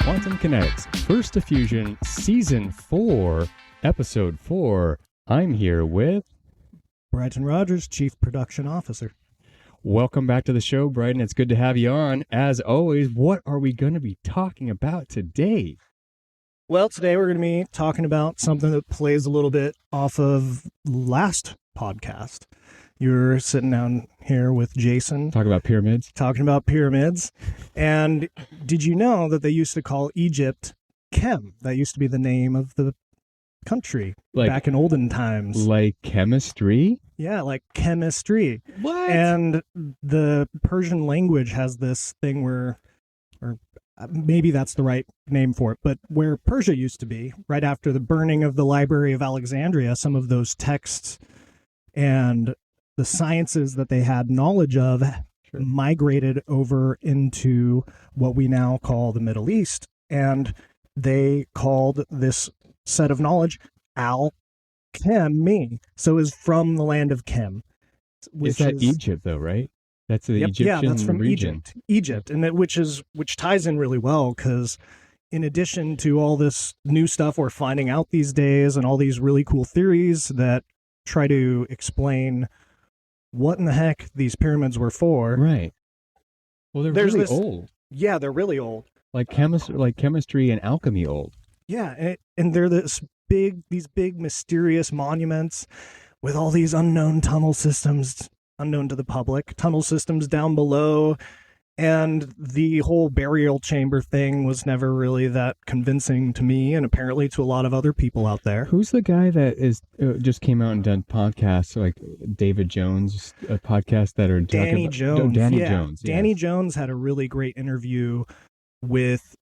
Quantum Kinetics, First Diffusion, Season 4, Episode 4. I'm here with Bryton Rodgers, Chief Production Officer. Welcome back to the show, Bryton. It's good to have you on. As always, what are we going to be talking about today? Well, today we're going to be talking about something that plays a little bit off of last podcast. You're sitting down here with Jason. Talking about pyramids. And did you know that they used to call Egypt Chem? That used to be the name of the country back in olden times. Like chemistry? Yeah, like chemistry. What? And the Persian language has this thing where, or maybe that's the right name for it, but where Persia used to be, right after the burning of the Library of Alexandria, some of those texts and the sciences that they had knowledge of migrated over into what we now call the Middle East. And they called this set of knowledge alchemy. So is from the land of Chem. Is that Egypt, though, right? That's the Egyptian Yeah, that's from region. Egypt, and which ties in really well because in addition to all this new stuff we're finding out these days and all these really cool theories that try to explain what in the heck these pyramids were for. Right. Well, they're really old. Yeah, they're really old. Like chemistry and alchemy old. Yeah, and they're these big mysterious monuments with all these unknown tunnel systems, unknown to the public, tunnel systems down below. And the whole burial chamber thing was never really that convincing to me, and apparently to a lot of other people out there. Who's the guy that is just came out and done podcasts like David Jones, a podcast that are Danny Jones? Jones. Danny Jones had a really great interview with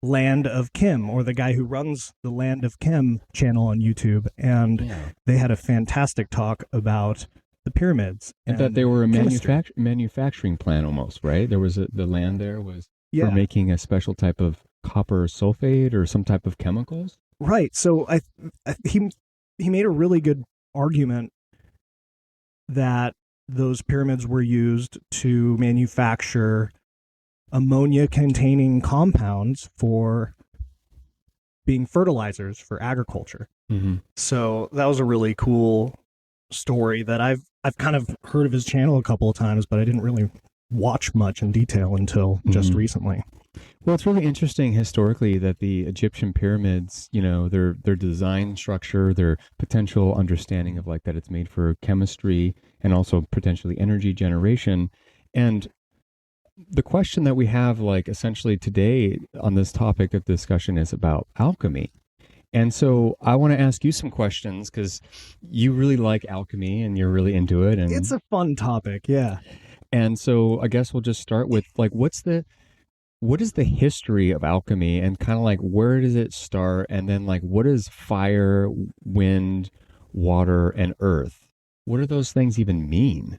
Land of Chem, or the guy who runs the Land of Chem channel on YouTube, and they had a fantastic talk about the pyramids. I thought they were a manufacturing plant almost, right? There was the land there was for making a special type of copper sulfate or some type of chemicals. Right. So he made a really good argument that those pyramids were used to manufacture ammonia-containing compounds for being fertilizers for agriculture. Mm-hmm. So that was a really cool story that I've kind of heard of his channel a couple of times, but I didn't really watch much in detail until just recently. Well, it's really interesting historically that the Egyptian pyramids, their design structure, their potential understanding of like that it's made for chemistry and also potentially energy generation. And the question that we have like essentially today on this topic of discussion is about alchemy. And so I want to ask you some questions because you really like alchemy and you're really into it. And it's a fun topic, yeah. And so I guess we'll just start with like, what is the history of alchemy and kind of like where does it start? And then like, what is fire, wind, water, and earth? What do those things even mean?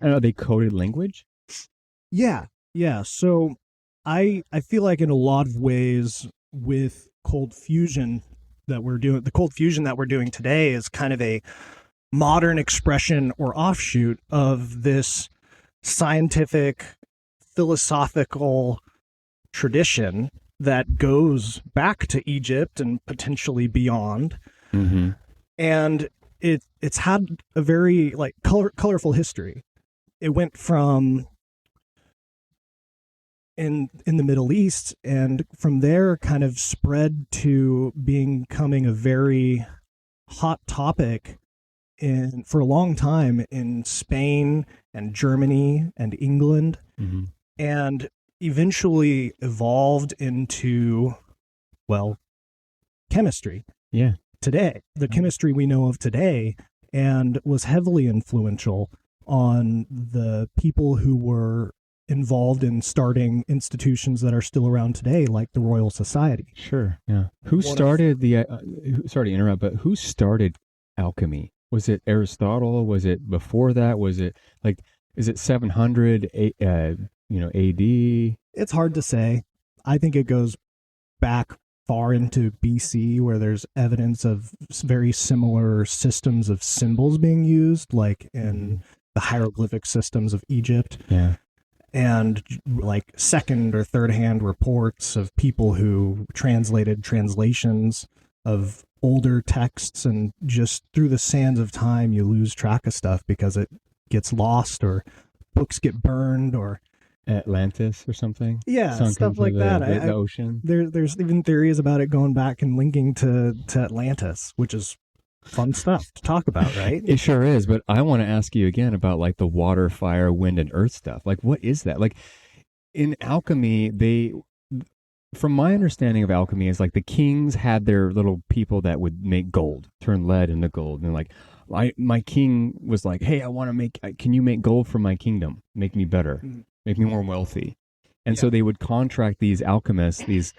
Are they coded language? Yeah. So I feel like in a lot of ways with cold fusion that we're doing today is kind of a modern expression or offshoot of this scientific philosophical tradition that goes back to Egypt and potentially beyond. Mm-hmm. And it's had a very like colorful history. It went from in the Middle East, and from there kind of spread to becoming a very hot topic for a long time in Spain and Germany and England, and eventually evolved into, chemistry. Yeah. Today, the chemistry we know of today, and was heavily influential on the people who were involved in starting institutions that are still around today, like the Royal Society. Sure, yeah. Who started sorry to interrupt, but who started alchemy? Was it Aristotle? Was it before that? Was it like, is it 700 AD? It's hard to say. I think it goes back far into BC, where there's evidence of very similar systems of symbols being used, like in the hieroglyphic systems of Egypt. Yeah. and like second or third hand reports of people who translated translations of older texts, and just through the sands of time you lose track of stuff because it gets lost or books get burned or Atlantis or something. Yeah, Sunk stuff into like that. The ocean. There's even theories about it going back and linking to Atlantis, which is fun stuff to talk about, right? It sure is, but I want to ask you again about like the water, fire, wind, and earth stuff. Like, what is that? Like, in alchemy, from my understanding of alchemy, is like the kings had their little people that would make gold, turn lead into gold, and like, my king was like, hey, can you make gold for my kingdom? Make me better, make me more wealthy. And so they would contract these alchemists, these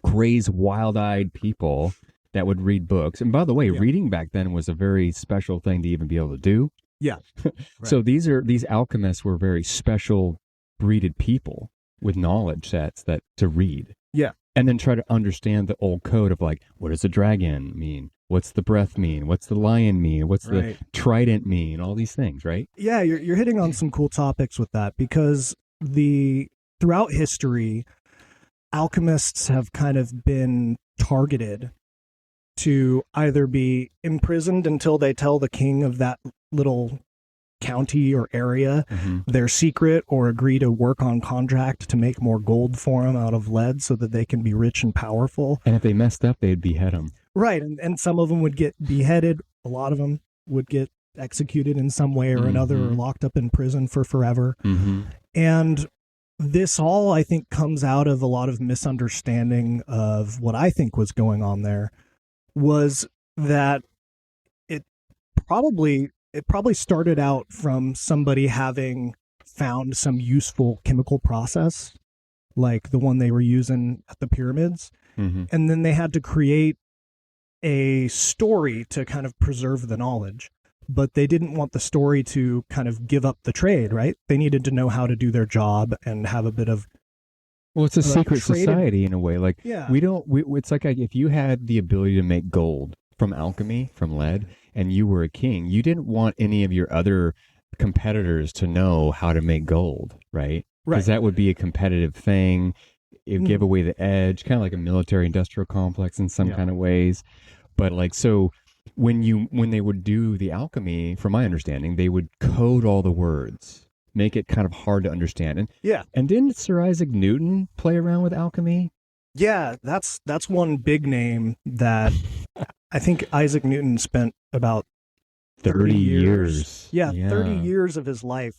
crazed, wild-eyed people that would read books. And by the way, reading back then was a very special thing to even be able to do. Yeah. Right. So these alchemists were very special breeded people with knowledge sets that to read. Yeah. And then try to understand the old code of like, what does a dragon mean? What's the breath mean? What's the lion mean? What's the trident mean? All these things, right? Yeah, you're hitting on some cool topics with that, because throughout history, alchemists have kind of been targeted to either be imprisoned until they tell the king of that little county or area their secret, or agree to work on contract to make more gold for them out of lead so that they can be rich and powerful. And if they messed up, they'd behead them. Right, and some of them would get beheaded. A lot of them would get executed in some way or another, or locked up in prison for forever. And this all, I think, comes out of a lot of misunderstanding of what I think was going on there, was that it probably started out from somebody having found some useful chemical process, like the one they were using at the pyramids. And then they had to create a story to kind of preserve the knowledge, but they didn't want the story to kind of give up the trade, right? They needed to know how to do their job and have a bit of, well, it's a secret society in a way. Like, it's like if you had the ability to make gold from alchemy, from lead, and you were a king, you didn't want any of your other competitors to know how to make gold, right? Because that would be a competitive thing. It would give away the edge, kind of like a military industrial complex in some kind of ways. But like, so when they would do the alchemy, from my understanding, they would code all the words, make it kind of hard to understand. And didn't Sir Isaac Newton play around with alchemy? Yeah, that's one big name that I think Isaac Newton spent about 30 years. Yeah, 30 years of his life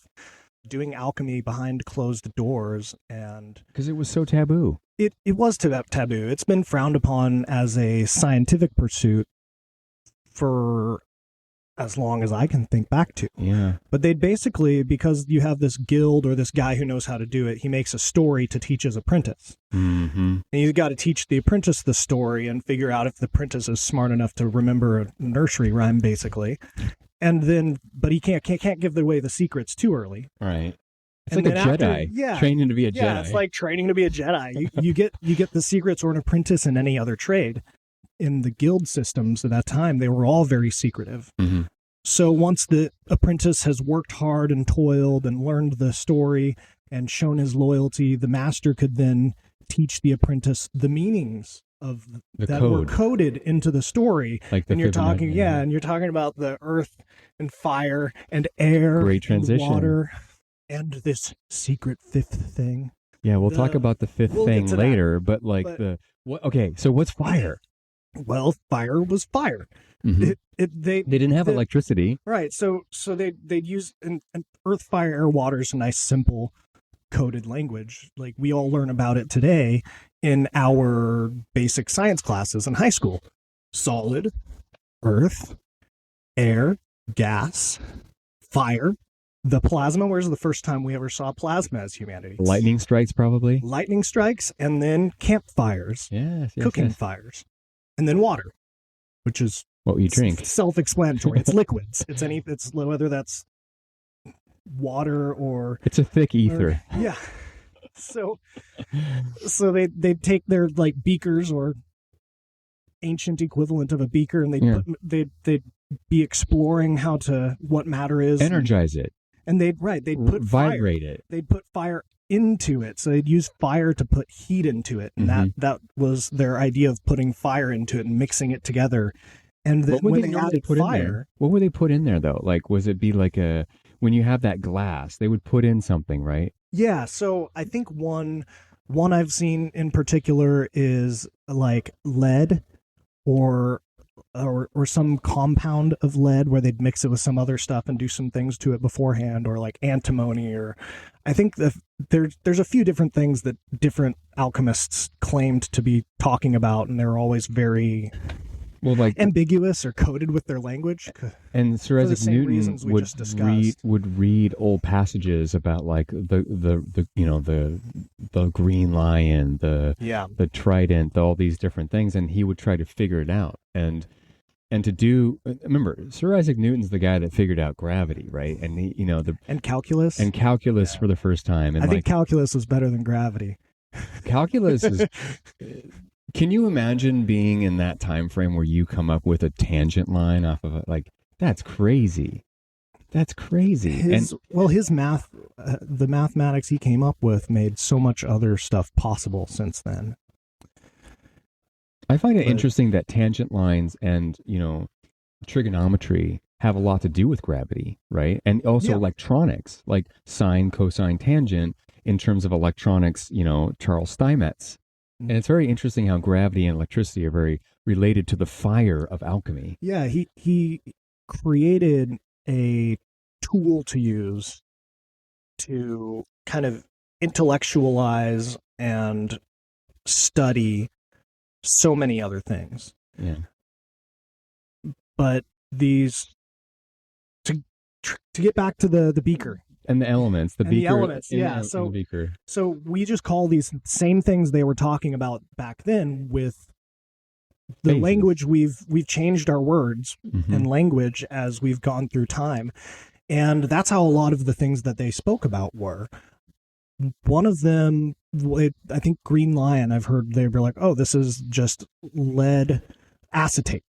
doing alchemy behind closed doors, and because it was so taboo. It was taboo. It's been frowned upon as a scientific pursuit for as long as I can think back to. Yeah. But they'd basically, because you have this guild or this guy who knows how to do it, he makes a story to teach his apprentice. And you've got to teach the apprentice the story and figure out if the apprentice is smart enough to remember a nursery rhyme, basically. And then, but he can't give away the secrets too early. Right. It's like a Jedi. Training to be a Jedi. Yeah, it's like training to be a Jedi. You get the secrets, or an apprentice in any other trade. In the guild systems at that time, they were all very secretive. So once the apprentice has worked hard and toiled and learned the story and shown his loyalty, the master could then teach the apprentice the meanings of that were coded into the story. Like the and you're talking, and you're talking about the earth and fire and air, great transition, and water, and this secret fifth thing. Yeah, we'll talk about the fifth thing later, but okay, so what's fire? Well, fire was fire. They didn't have electricity, right? So they'd use an earth, fire, air, water is a nice simple coded language. Like we all learn about it today in our basic science classes in high school. Solid, earth, air, gas, fire, the plasma. Where's the first time we ever saw plasma as humanity? Lightning strikes, probably. Lightning strikes, and then campfires, cooking fires, and then water, which is what you drink. Self-explanatory. It's liquids. It's whether that's water or it's a thick ether. So they take their like beakers or ancient equivalent of a beaker, and they'd be exploring what matter is, energize it, And they'd put vibrate it. They'd put fire into it. So they'd use fire to put heat into it. And that was their idea of putting fire into it and mixing it together. And then when they added fire, what would they put in there though? Like, was it be like when you have that glass, they would put in something, right? Yeah. So I think one I've seen in particular is like lead or some compound of lead where they'd mix it with some other stuff and do some things to it beforehand, or like antimony, or I think there's a few different things that different alchemists claimed to be talking about, and they're always very ambiguous or coded with their language. And Sir Isaac Newton would read old passages about like the green lion, the trident, all these different things, and he would try to figure it out. And to do, remember, Sir Isaac Newton's the guy that figured out gravity, right? And and calculus for the first time. And I think calculus was better than gravity. Calculus is. Can you imagine being in that time frame where you come up with a tangent line off of it? Like, that's crazy. That's crazy. His math, the mathematics he came up with made so much other stuff possible since then. I find it interesting that tangent lines and, trigonometry have a lot to do with gravity, right? And also electronics, like sine, cosine, tangent, in terms of electronics, Charles Steinmetz. And it's very interesting how gravity and electricity are very related to the fire of alchemy. Yeah, he created a tool to use to kind of intellectualize and study so many other things. Yeah. But these to get back to the beaker. And the elements, the beaker. So, the beaker. So we just call these same things they were talking about back then with the language. We've changed our words and language as we've gone through time. And that's how a lot of the things that they spoke about were. One of them, I think Green Lion, I've heard they were like, oh, this is just lead acetate.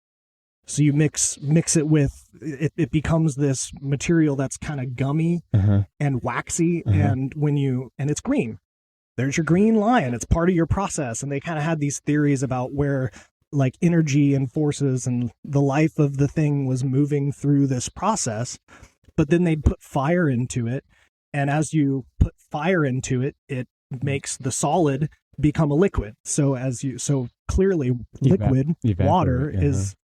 So you mix it with, it becomes this material that's kind of gummy and waxy, and and it's green. There's your Green Lion. It's part of your process. And they kind of had these theories about where like energy and forces and the life of the thing was moving through this process. But then they'd put fire into it. And as you put fire into it, it makes the solid become a liquid. So clearly liquid water is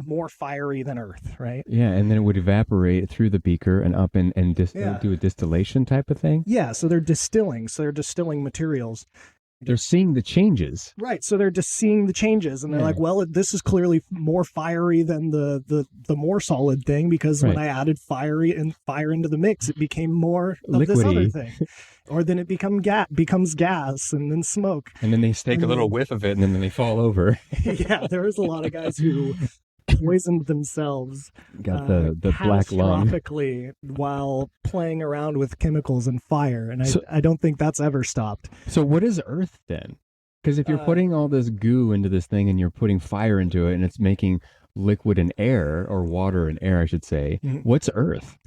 more fiery than earth, right? Yeah, and then it would evaporate through the beaker and up and do a distillation type of thing. Yeah, so they're distilling materials. They're seeing the changes. Right, so they're just seeing the changes, and they're like, well, this is clearly more fiery than the more solid thing, because when I added fire into the mix, it became more of this other thing. Or then it becomes gas and then smoke. And then they take a little whiff of it, and then they fall over. Yeah, there was a lot of guys who poisoned themselves got the black lung catastrophically while playing around with chemicals and fire, and I don't think that's ever stopped. So what is earth then? Because if you're putting all this goo into this thing and you're putting fire into it and it's making liquid and air, or water and air I should say, what's earth?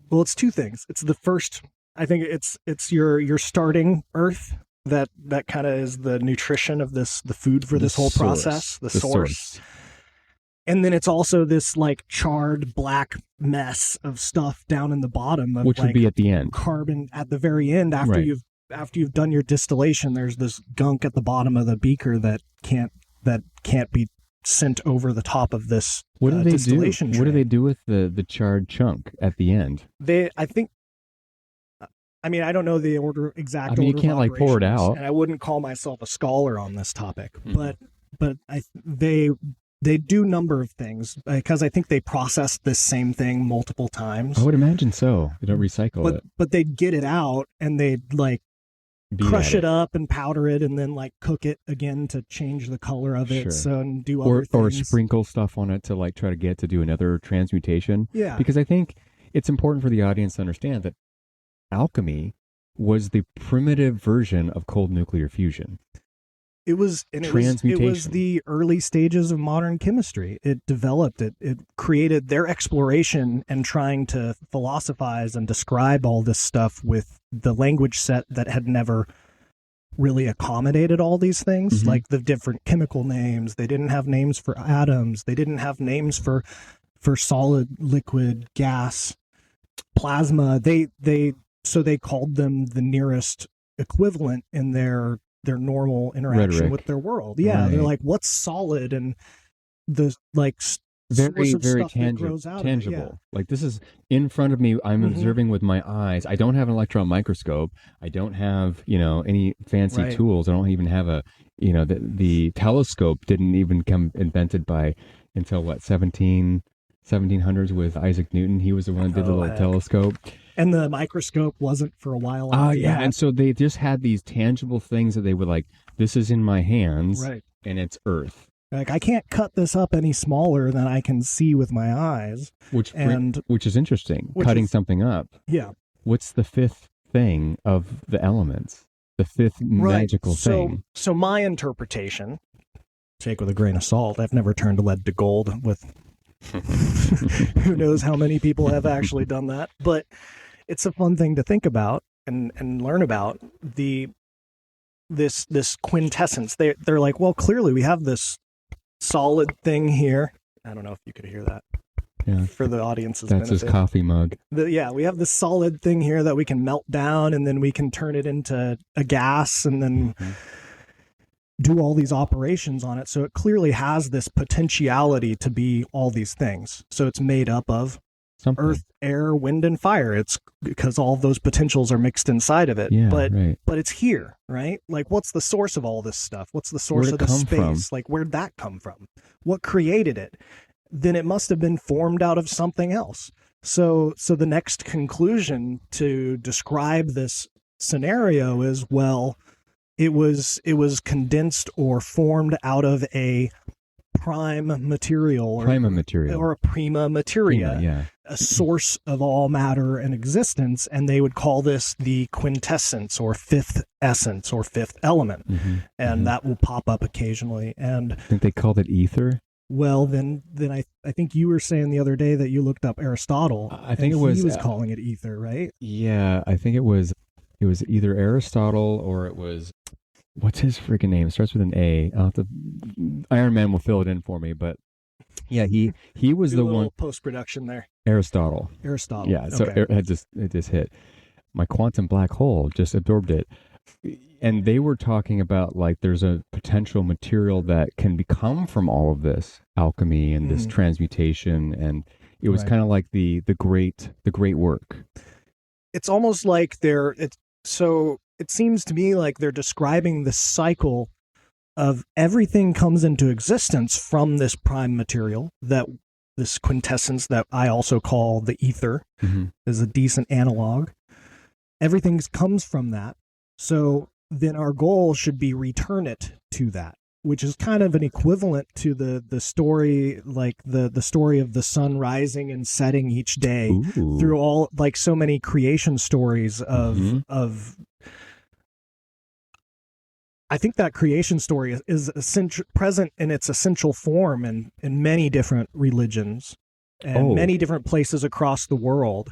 Well, it's two things. It's the first, I think it's your starting earth that kind of is the nutrition of the food for this whole process, the source. And then it's also this like charred black mess of stuff down in the bottom, of which would be at the end. Carbon at the very end after you've done your distillation. There's this gunk at the bottom of the beaker that can't be sent over the top of this distillation train. What do they do with the charred chunk at the end? I don't know the exact order. You can't like pour it out. And I wouldn't call myself a scholar on this topic, but they do a number of things, because I think they process this same thing multiple times. I would imagine so. They don't recycle it. But they'd get it out and they'd like crush it up and powder it and then like cook it again to change the color of it. So, and do other things. Or sprinkle stuff on it to like try to do another transmutation. Yeah. Because I think it's important for the audience to understand that alchemy was the primitive version of cold nuclear fusion. It was the early stages of modern chemistry. It developed it. It created their exploration and trying to philosophize and describe all this stuff with the language set that had never really accommodated all these things, like the different chemical names. They didn't have names for atoms. They didn't have names for solid, liquid, gas, plasma. So they called them the nearest equivalent in their normal interaction Rhetoric. with their world. Yeah, right. They're like, what's solid, and the very stuff tangible. Yeah. Like, this is in front of me. I'm observing with my eyes. I don't have an electron microscope. I don't have any fancy tools. I don't even have the telescope didn't even come invented until 1700s with Isaac Newton. He was the one who did the little telescope. And the microscope wasn't for a while. Oh, yeah. And so they just had these tangible things that they would like, this is in my hands, and it's Earth. Like, I can't cut this up any smaller than I can see with my eyes. Which is interesting, cutting something up. Yeah. What's the fifth thing of the elements? The fifth magical thing? So my interpretation, take with a grain of salt, I've never turned lead to gold with... Who knows how many people have actually done that, but it's a fun thing to think about and learn about this quintessence. They're like, well, clearly we have this solid thing here. I don't know if you could hear that. Yeah, for the audience's benefit. That's his coffee mug. We have this solid thing here that we can melt down, and then we can turn it into a gas, and then do all these operations on it. So it clearly has this potentiality to be all these things. So it's made up of earth, air, wind, and fire. It's because all of those potentials are mixed inside of it. Yeah, but it's here, right? Like, what's the source of all this stuff? What's the source of the space? Like, where'd that come from? What created it? Then it must have been formed out of something else. So the next conclusion to describe this scenario is, well, it was condensed or formed out of a prima materia, or a prima materia, a source of all matter and existence, and they would call this the quintessence or fifth essence or fifth element, and that will pop up occasionally. And I think they called it ether. Well, then I think you were saying the other day that you looked up Aristotle. I think he was calling it ether, right? Yeah, I think it was either Aristotle or it was, what's his freaking name? It starts with an A. Iron Man will fill it in for me, but yeah, he was the one. Post-production there. Aristotle. Yeah, so okay. it just hit. My quantum black hole just absorbed it. And they were talking about, like, there's a potential material that can become from all of this alchemy and this transmutation, and it was kind of like the great work. It's almost like it seems to me like they're describing the cycle of everything comes into existence from this prime material, that this quintessence that I also call the ether is a decent analog. Everything comes from that. So then our goal should be return it to that, which is kind of an equivalent to the story, like the story of the sun rising and setting each day. Ooh. Through all, like, so many creation stories of I think that creation story is present in its essential form in many different religions and many different places across the world.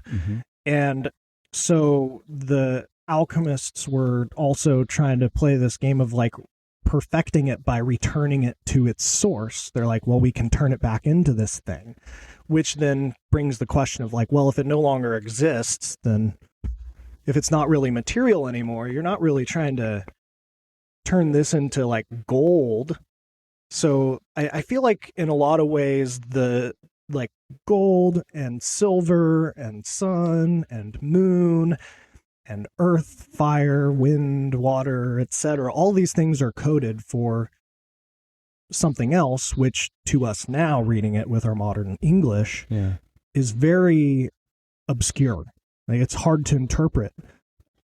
And so the alchemists were also trying to play this game of, like, perfecting it by returning it to its source. They're like, well, we can turn it back into this thing, which then brings the question of, like, well, if it no longer exists, then if it's not really material anymore, you're not really trying to turn this into, like, gold. So I feel like in a lot of ways, the, like, gold and silver and sun and moon and earth, fire, wind, water, etc., all these things are coded for something else, which to us now, reading it with our modern English, is very obscure. Like, it's hard to interpret.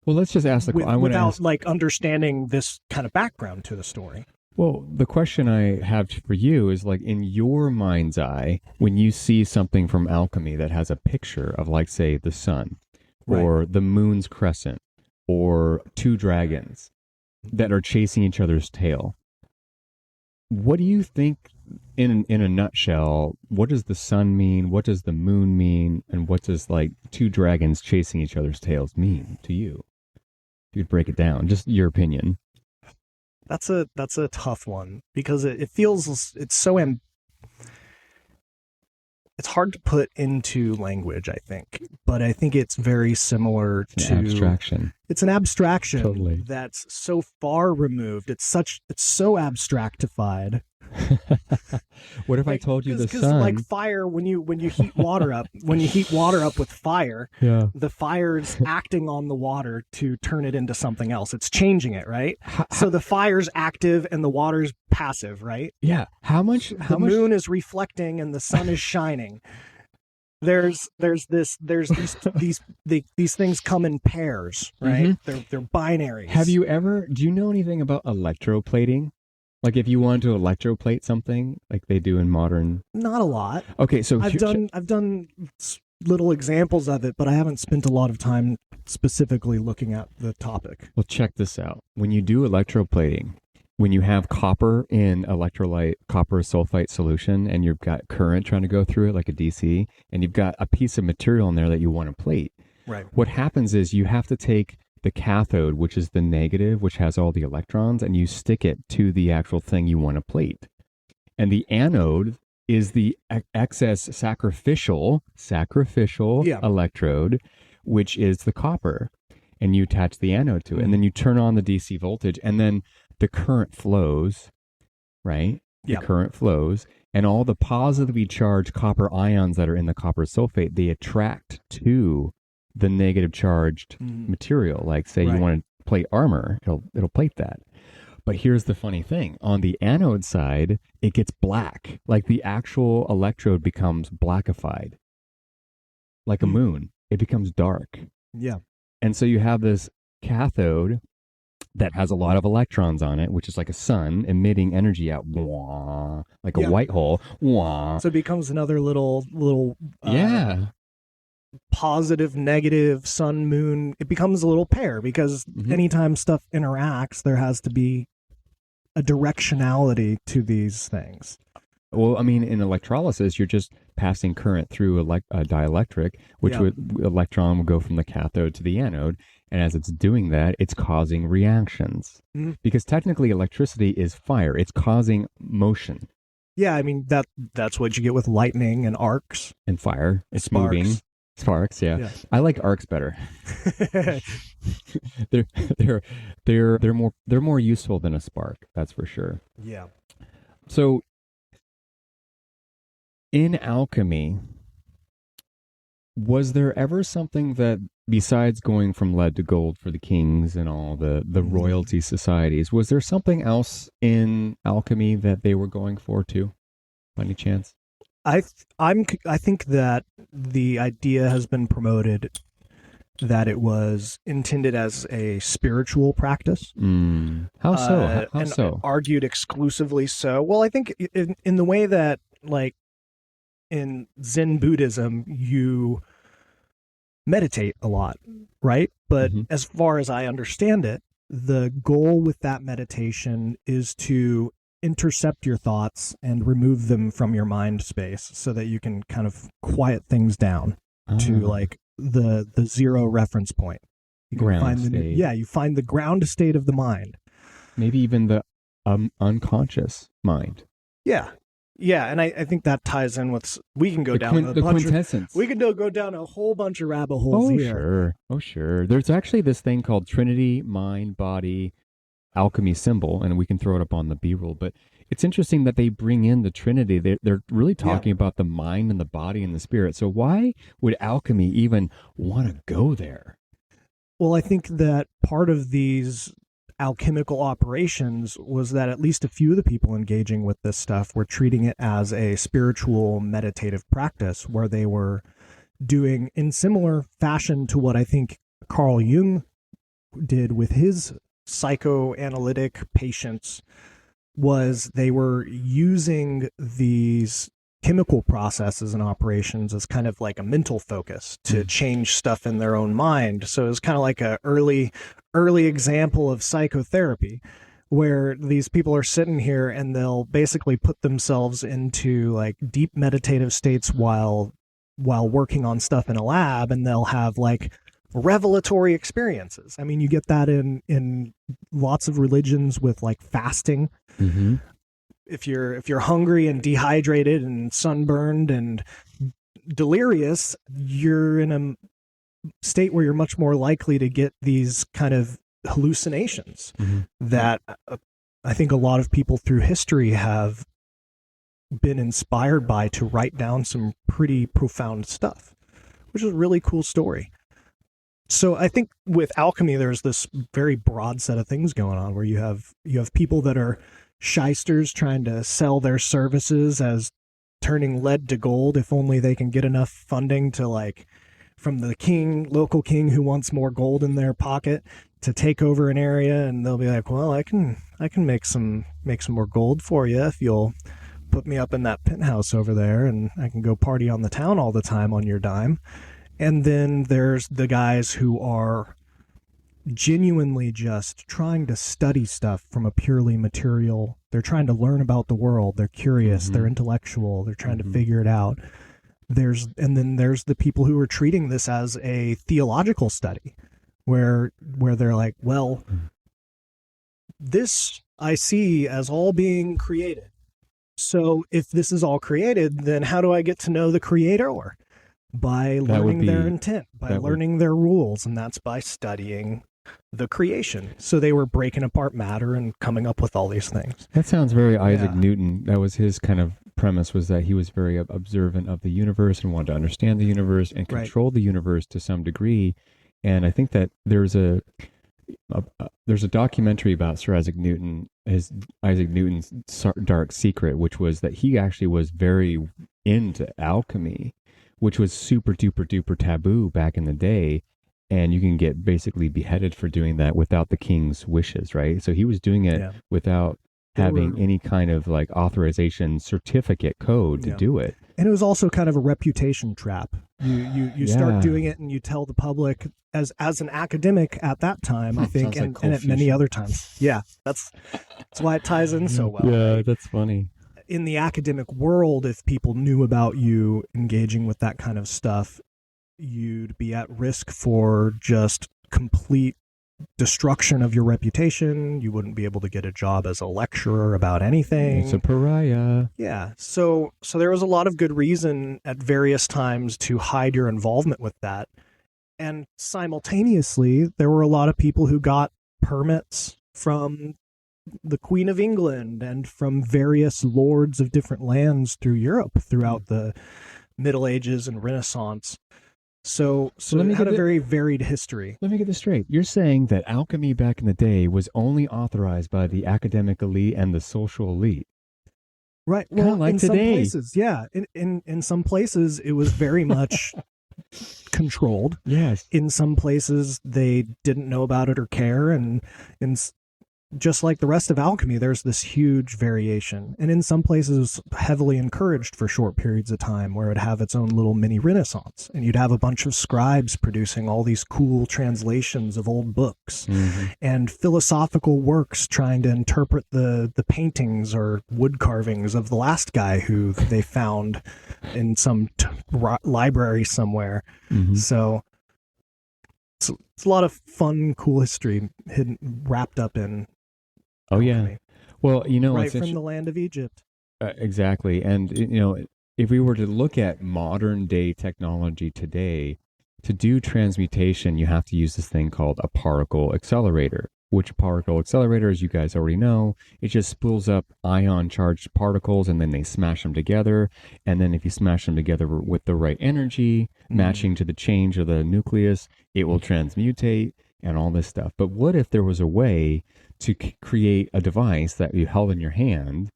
Well, let's just ask without like understanding this kind of background to the story. Well, the question I have for you is, like, in your mind's eye, when you see something from alchemy that has a picture of, like, say, the sun, or the moon's crescent, or two dragons that are chasing each other's tail, what do you think, in a nutshell, what does the sun mean? What does the moon mean? And what does like two dragons chasing each other's tails mean to you? If you'd break it down, just your opinion. That's a tough one because it feels it's so it's hard to put into language, I think, but I think it's very similar to abstraction. It's an abstraction Totally. That's so far removed. It's so abstractified. What if I told you the Because sun? like fire, when you heat water up, with fire, Yeah. the fire's acting on the water to turn it into something else. It's changing it, right? So the fire's active and the water's passive, right? Yeah. How much? The moon is reflecting and the sun is shining. There's these things come in pairs, right? Mm-hmm. They're binaries. Do you know anything about electroplating? Like if you want to electroplate something like they do in modern. Not a lot. Okay, so I've done little examples of it, but I haven't spent a lot of time specifically looking at the topic. Well, check this out. When you do electroplating, when you have copper in electrolyte copper sulfite solution and you've got current trying to go through it like a DC, and you've got a piece of material in there that you want to plate. Right. What happens is you have to take the cathode, which is the negative, which has all the electrons, and you stick it to the actual thing you want to plate. And the anode is the excess sacrificial electrode, which is the copper. And you attach the anode to it. And then you turn on the DC voltage, and then the current flows, right? Yeah. The current flows, and all the positively charged copper ions that are in the copper sulfate, they attract to the negative charged material. Like say you want to plate armor, it'll plate that. But here's the funny thing. On the anode side, it gets black. Like the actual electrode becomes blackified. Like a moon. It becomes dark. Yeah. And so you have this cathode that has a lot of electrons on it, which is like a sun emitting energy out, wah, like a white hole. Wah. So it becomes another little positive, negative, sun, moon. It becomes a little pair because anytime stuff interacts, there has to be a directionality to these things. Well, I mean, in electrolysis, you're just passing current through a dielectric, which electron will go from the cathode to the anode. And as it's doing that, it's causing reactions. Because technically electricity is fire. It's causing motion. Yeah, I mean, that's what you get with lightning and arcs. And fire. It's Sparks. moving. Sparks, yeah. I like arcs better. they're more useful than a spark, that's for sure. Yeah. So in alchemy, was there ever something that, besides going from lead to gold for the kings and all the royalty societies, was there something else in alchemy that they were going for too, by any chance? I think that the idea has been promoted that it was intended as a spiritual practice. How so? How and so? Argued exclusively so. Well, I think in the way that, like, in Zen Buddhism, you meditate a lot, right? But as far as I understand it, the goal with that meditation is to intercept your thoughts and remove them from your mind space so that you can kind of quiet things down to like the zero reference point. You can ground find state. you find the ground state of the mind. Maybe even the unconscious mind. Yeah, and I think that ties in with, we can go down the quintessence. We can go down a whole bunch of rabbit holes here. Oh, sure. There's actually this thing called Trinity, Mind, Body, Alchemy symbol, and we can throw it up on the B-roll. But it's interesting that they bring in the Trinity. They're really talking about the mind and the body and the spirit. So why would alchemy even want to go there? Well, I think that part of these alchemical operations was that at least a few of the people engaging with this stuff were treating it as a spiritual meditative practice where they were doing in similar fashion to what I think Carl Jung did with his psychoanalytic patients, was they were using these chemical processes and operations as kind of like a mental focus to change stuff in their own mind. So it was kind of like a early example of psychotherapy, where these people are sitting here and they'll basically put themselves into like deep meditative states while working on stuff in a lab, and they'll have like revelatory experiences. I mean, you get that in lots of religions with like fasting. Mm-hmm. If you're hungry and dehydrated and sunburned and delirious, you're in a state where you're much more likely to get these kind of hallucinations that I think a lot of people through history have been inspired by to write down some pretty profound stuff, which is a really cool story. So I think with alchemy, there's this very broad set of things going on where you have people that are shysters trying to sell their services as turning lead to gold if only they can get enough funding to, like, from the local king who wants more gold in their pocket to take over an area, and they'll be like, well, I can make some more gold for you if you'll put me up in that penthouse over there, and I can go party on the town all the time on your dime. And then there's the guys who are genuinely just trying to study stuff from a purely material. They're trying to learn about the world. They're curious. They're intellectual. They're trying to figure it out. And then there's the people who are treating this as a theological study, where they're like, well, this I see as all being created. So if this is all created, then how do I get to know the creator? By learning their intent, by learning their rules, and that's by studying the creation. So they were breaking apart matter and coming up with all these things. That sounds very Isaac Newton. That was his kind of premise, was that he was very observant of the universe and wanted to understand the universe and control the universe to some degree. And I think that there's a documentary about Sir Isaac Newton, Isaac Newton's dark secret, which was that he actually was very into alchemy, which was super duper duper taboo back in the day. And you can get basically beheaded for doing that without the king's wishes, right? So he was doing it without having any kind of like authorization certificate code to do it. And it was also kind of a reputation trap. You start doing it and you tell the public as an academic at that time, I think, and at many other times. Yeah, that's why it ties in so well. Yeah, right? That's funny. In the academic world, if people knew about you engaging with that kind of stuff, you'd be at risk for just complete destruction of your reputation. You wouldn't be able to get a job as a lecturer about anything. It's a pariah. Yeah. So there was a lot of good reason at various times to hide your involvement with that. And simultaneously, there were a lot of people who got permits from the Queen of England and from various lords of different lands through Europe throughout the Middle Ages and Renaissance. So it had a very varied history. Let me get this straight. You're saying that alchemy back in the day was only authorized by the academic elite and the social elite. Right. Well, like in today. Some places, yeah. In some places, it was very much controlled. Yes. In some places, they didn't know about it or care. And just like the rest of alchemy, there's this huge variation. And in some places, heavily encouraged for short periods of time, where it'd have its own little mini renaissance. And you'd have a bunch of scribes producing all these cool translations of old books and philosophical works trying to interpret the paintings or wood carvings of the last guy who they found in some library somewhere. So it's a lot of fun, cool history wrapped up in alchemy. Well, right from the land of Egypt. Exactly. And, if we were to look at modern day technology today, to do transmutation, you have to use this thing called a particle accelerator, which particle accelerator, as you guys already know, it just spools up ion charged particles and then they smash them together. And then if you smash them together with the right energy, matching to the change of the nucleus, it will transmutate and all this stuff. But what if there was a way to create a device that you held in your hand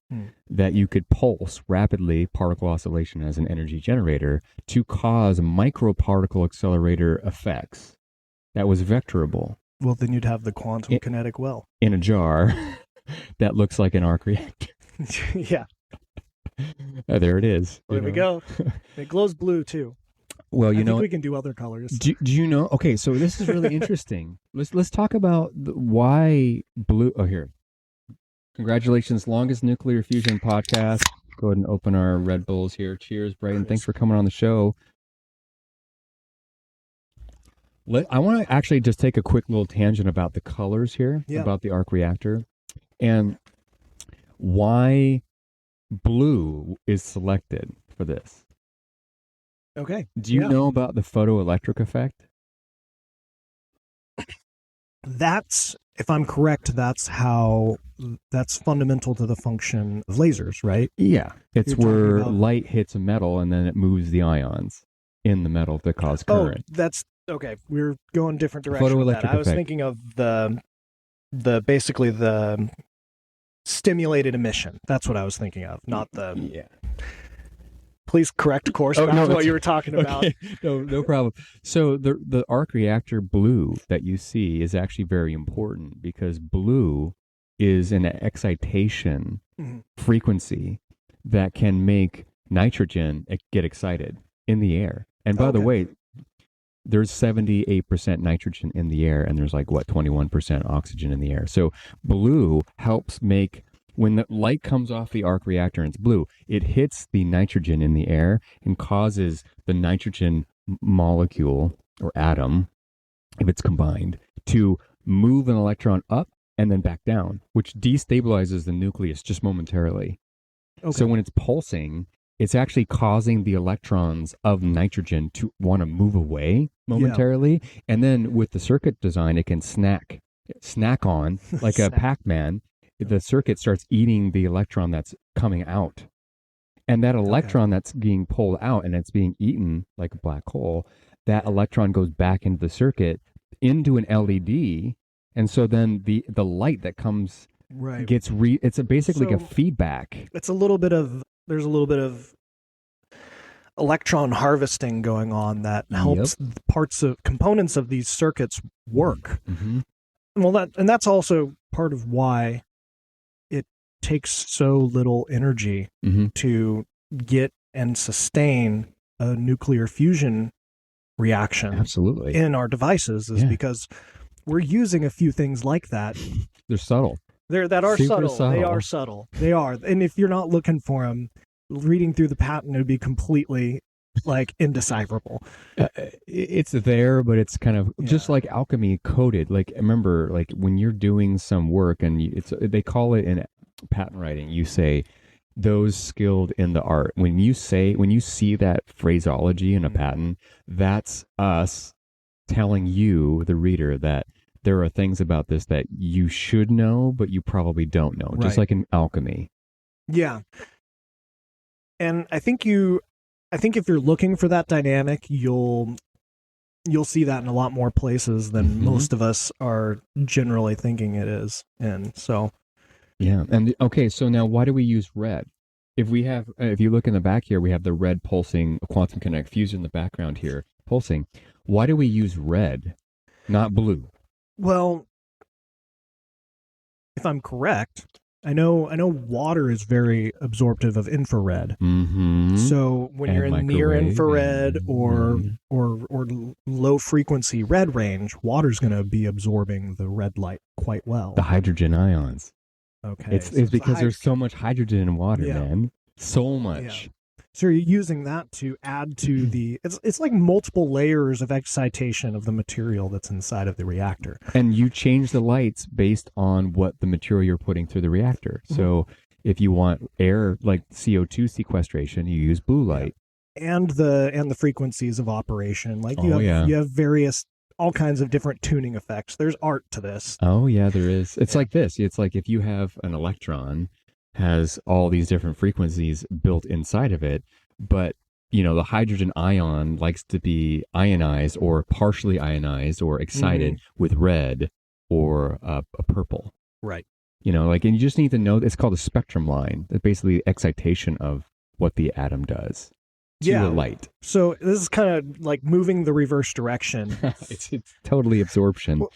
that you could pulse rapidly, particle oscillation as an energy generator, to cause microparticle accelerator effects that was vectorable? Well, then you'd have the quantum kinetic well in a jar that looks like an arc reactor. Yeah. There it is. There we go. It glows blue too. Well, I think we can do other colors. Do you know? Okay, so this is really interesting. Let's talk about why blue. Oh, here. Congratulations, longest nuclear fusion podcast. Go ahead and open our Red Bulls here. Cheers, Bryton. Thanks for coming on the show. I want to actually just take a quick little tangent about the colors here, about the Arc Reactor, and why blue is selected for this. Okay. Do you know about the photoelectric effect? That's, if I'm correct, that's fundamental to the function of lasers, right? Yeah. It's where light hits a metal and then it moves the ions in the metal to cause current. Oh, that's okay. We're going different direction with that. I was thinking of the basically the stimulated emission. That's what I was thinking of, not the. Yeah. Please correct course. That's what you were talking about. Okay. No problem. So the arc reactor blue that you see is actually very important because blue is an excitation frequency that can make nitrogen get excited in the air. And by the way, there's 78% nitrogen in the air, and there's 21% oxygen in the air. So blue helps make, when the light comes off the arc reactor and it's blue, it hits the nitrogen in the air and causes the nitrogen molecule or atom, if it's combined, to move an electron up and then back down, which destabilizes the nucleus just momentarily. Okay. So when it's pulsing, it's actually causing the electrons of nitrogen to want to move away momentarily. Yeah. And then with the circuit design, it can snack on like a Pac-Man. The circuit starts eating the electron that's coming out. And that electron that's being pulled out and it's being eaten like a black hole, that electron goes back into the circuit into an LED. And so then the light that comes gets it's basically like a feedback. There's a little bit of electron harvesting going on that helps components of these circuits work. Mm-hmm. Well, that's also part of why it takes so little energy to get and sustain a nuclear fusion reaction. Absolutely. In our devices is because we're using a few things like that. They're subtle. They are subtle. They are. And if you're not looking for them, reading through the patent would be completely indecipherable. It's there, but it's kind of just like alchemy coded. Remember, when you're doing some work and they call it in patent writing, you say those skilled in the art. When you see that phraseology in a patent, that's us telling you, the reader, that there are things about this that you should know, but you probably don't know. Right. Just like in alchemy. Yeah. And I think if you're looking for that dynamic, you'll see that in a lot more places than most of us are generally thinking it is. And so, yeah. And okay, so now why do we use red? If you look in the back here, we have the red pulsing quantum kinetic fusion in the background here, pulsing. Why do we use red, not blue? Well, if I'm correct, I know water is very absorptive of infrared. Mm-hmm. So when you're in near infrared or low frequency red range, water's going to be absorbing the red light quite well. The hydrogen ions. Okay. It's because there's so much hydrogen in water, man. So much. Yeah. So you're using that to add to it's like multiple layers of excitation of the material that's inside of the reactor. And you change the lights based on what the material you're putting through the reactor. So if you want air, like CO2 sequestration, you use blue light. And the frequencies of operation. You have all kinds of different tuning effects. There's art to this. Oh yeah, there is. It's like this. It's like if you have an electron, has all these different frequencies built inside of it, but the hydrogen ion likes to be ionized or partially ionized or excited with red or a purple. Right. And you just need to know, it's called a spectrum line. That's basically excitation of what the atom does to the light. So this is kind of like moving the reverse direction. It's totally absorption.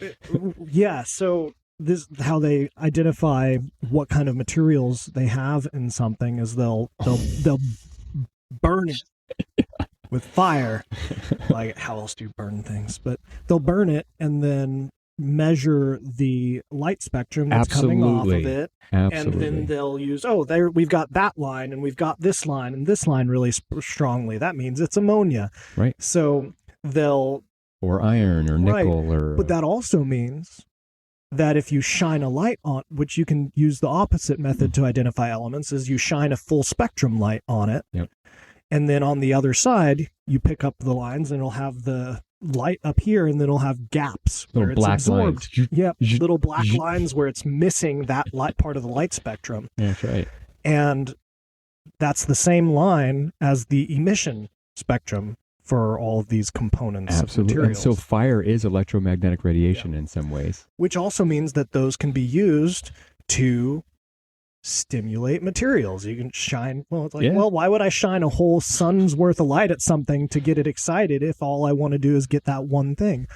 So this how they identify what kind of materials they have in something is they'll burn it with fire. Like, how else do you burn things? But they'll burn it, and then measure the light spectrum that's coming off of it. Absolutely. And then they'll use, we've got that line and we've got this line and this line really strongly. That means it's ammonia. Right. So they'll... Or iron or nickel or... But that also means that if you shine a light on, which you can use the opposite method to identify elements, is you shine a full spectrum light on it. Yep. And then on the other side, you pick up the lines and it'll have the light up here and then it'll have gaps where it's absorbed. Yep, little black lines where it's missing that light part of the light spectrum. That's right. And that's the same line as the emission spectrum for all of these components of materials. And so fire is electromagnetic radiation in some ways. Which also means that those can be used to stimulate materials. You can shine, why would I shine a whole sun's worth of light at something to get it excited if all I want to do is get that one thing?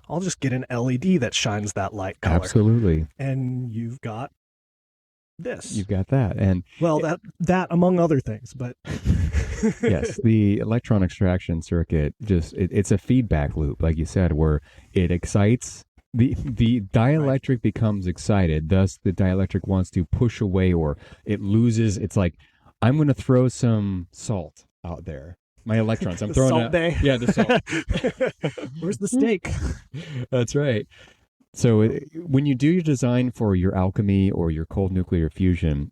I'll just get an LED that shines that light color. Absolutely. And you've got this. You've got that. And that among other things, but yes, the electron extraction circuit it's a feedback loop, like you said, where it excites. The dielectric becomes excited, thus the dielectric wants to push away, or it loses. It's like, I'm going to throw some salt out there. My electrons. I'm throwing salt bay. Yeah, the salt. Where's the steak? That's right. So when you do your design for your alchemy or your cold nuclear fusion,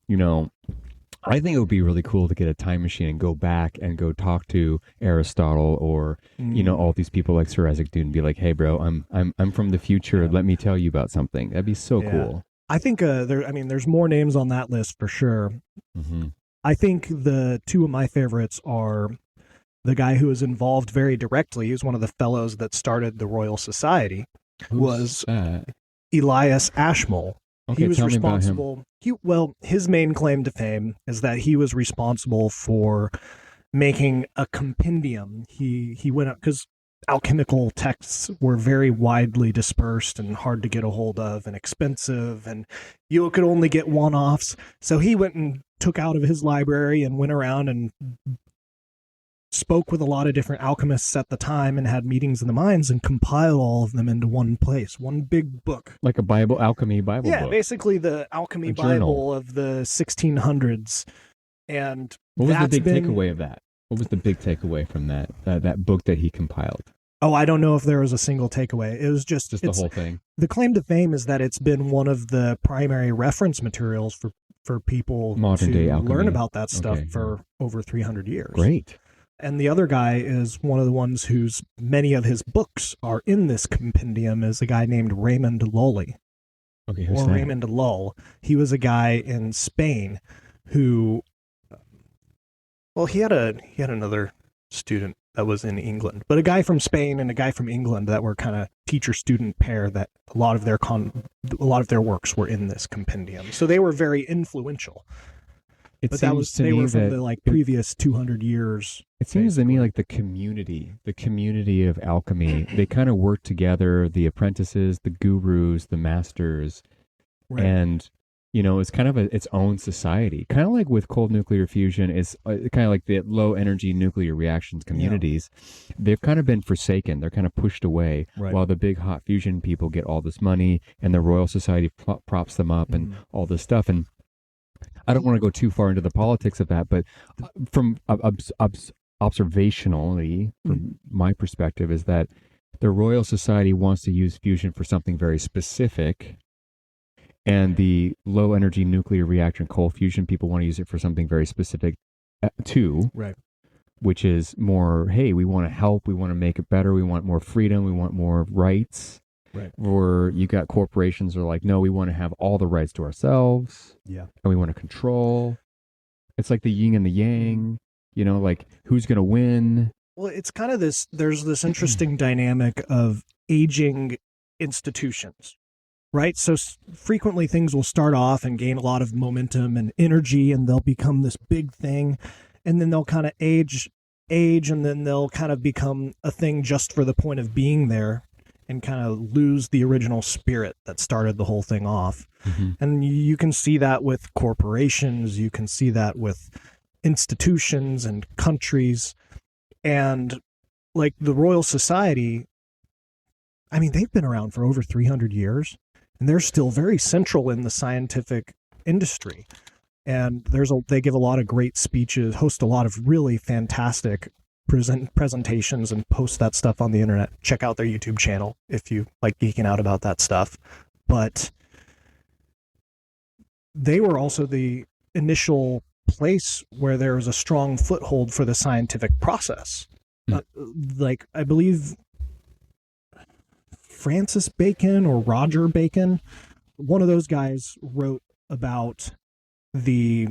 I think it would be really cool to get a time machine and go back and go talk to Aristotle or all these people like Sir Isaac Newton and be like, "Hey, bro, I'm from the future. Yeah. Let me tell you about something." That'd be so cool. I think there's more names on that list for sure. Mm-hmm. I think the two of my favorites are the guy who was involved very directly. He was one of the fellows that started the Royal Society. Who's that? Elias Ashmole. Okay, he was tell responsible. Me about him. His main claim to fame is that he was responsible for making a compendium. He went up because alchemical texts were very widely dispersed and hard to get a hold of and expensive, and you could only get one-offs. So he went and took out of his library and went around and spoke with a lot of different alchemists at the time and had meetings in the mines and compiled all of them into one place, one big book. Like a Bible, alchemy Bible book. Yeah, basically the alchemy Bible of the 1600s. And what was the big takeaway of that? What was the big takeaway from that book that he compiled? Oh, I don't know if there was a single takeaway. It was just the whole thing. The claim to fame is that it's been one of the primary reference materials for people modern day alchemy. Learn about that stuff for over 300 years. Great. And the other guy is one of the ones whose many of his books are in this compendium, is a guy named Raymond Lully. Okay, who's or that? Raymond Lull. He was a guy in Spain who, he had another student that was in England, but a guy from Spain and a guy from England that were kind of teacher-student pair, that a lot of their works were in this compendium. So they were very influential. They were from the previous 200 years. It seems to me like the community of alchemy, they kind of work together, the apprentices, the gurus, the masters, right. And it's kind of its own society. Kind of like with cold nuclear fusion, it's kind of like the low energy nuclear reactions communities. Yeah. They've kind of been forsaken. They're kind of pushed away, right. While the big hot fusion people get all this money and the Royal Society props them up and all this stuff. And I don't want to go too far into the politics of that, but from observationally, from my perspective, is that the Royal Society wants to use fusion for something very specific, and the low energy nuclear reactor and cold fusion people want to use it for something very specific too, right? Which is more, hey, we want to help, we want to make it better, we want more freedom, we want more rights. Right. Or you got corporations that are like, no, we want to have all the rights to ourselves. Yeah. And we want to control. It's like the yin and the yang, like who's going to win. Well, it's kind of there's this interesting dynamic of aging institutions, right? So frequently things will start off and gain a lot of momentum and energy, and they'll become this big thing. And then they'll kind of age, and then they'll kind of become a thing just for the point of being there, and kind of lose the original spirit that started the whole thing off. Mm-hmm. And you can see that with corporations, you can see that with institutions and countries. And like the Royal Society, I mean, they've been around for over 300 years, and they're still very central in the scientific industry. And they give a lot of great speeches, host a lot of really fantastic presentations, and post that stuff on the internet. Check out their YouTube channel if you like geeking out about that stuff. But they were also the initial place where there was a strong foothold for the scientific process. Like, I believe Francis Bacon or Roger Bacon, one of those guys, wrote about the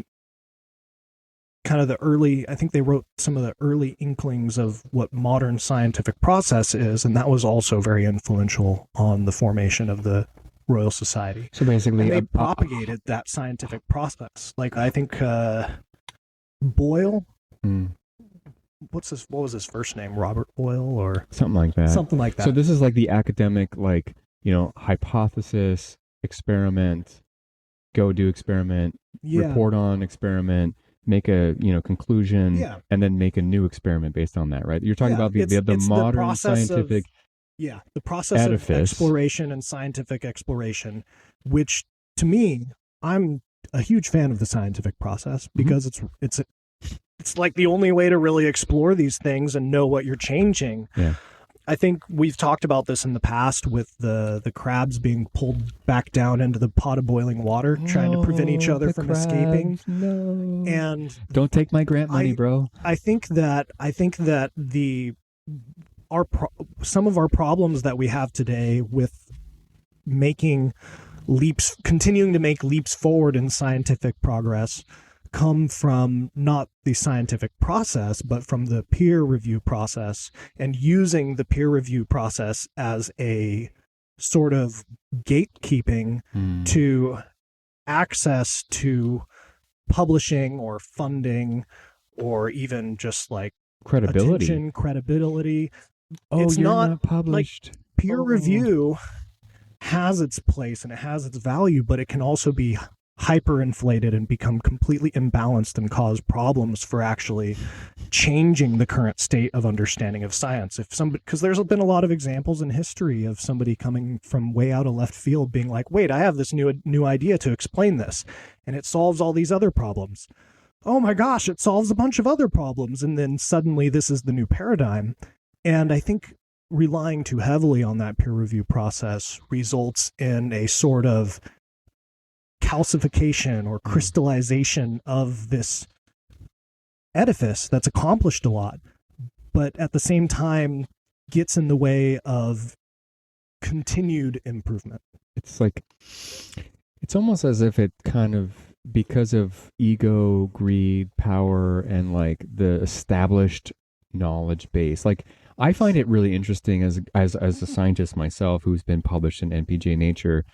kind of the early, I think they wrote some of the early inklings of what modern scientific process is, and that was also very influential on the formation of the Royal Society. So basically, and they propagated that scientific process. Like, I think Boyle, what was his first name? Robert Boyle or something like that. Something like that. So this is like the academic, like, hypothesis, experiment, go do experiment, report on experiment, make a conclusion, and then make a new experiment based on that, right? You're talking about the modern scientific the process edifice. Of exploration and scientific exploration, which to me, I'm a huge fan of the scientific process because it's like the only way to really explore these things and know what you're changing. Yeah. I think we've talked about this in the past with the crabs being pulled back down into the pot of boiling water, trying to prevent each other from escaping. No. And don't take my grant money, bro. I think that some of our problems that we have today with continuing to make leaps forward in scientific progress come from not the scientific process, but from the peer review process, and using the peer review process as a sort of gatekeeping to access to publishing or funding, or even just like credibility. It's not published. Like, peer review has its place and it has its value, but it can also be hyperinflated and become completely imbalanced and cause problems for actually changing the current state of understanding of science. Because there's been a lot of examples in history of somebody coming from way out of left field being like, wait, I have this new idea to explain this, and it solves all these other problems. Oh my gosh, it solves a bunch of other problems, and then suddenly this is the new paradigm. And I think relying too heavily on that peer review process results in a sort of calcification or crystallization of this edifice that's accomplished a lot, but at the same time gets in the way of continued improvement. It's like, it's almost as if it kind of, because of ego, greed, power, and like the established knowledge base. Like, I find it really interesting as a scientist myself who's been published in NPJ Nature,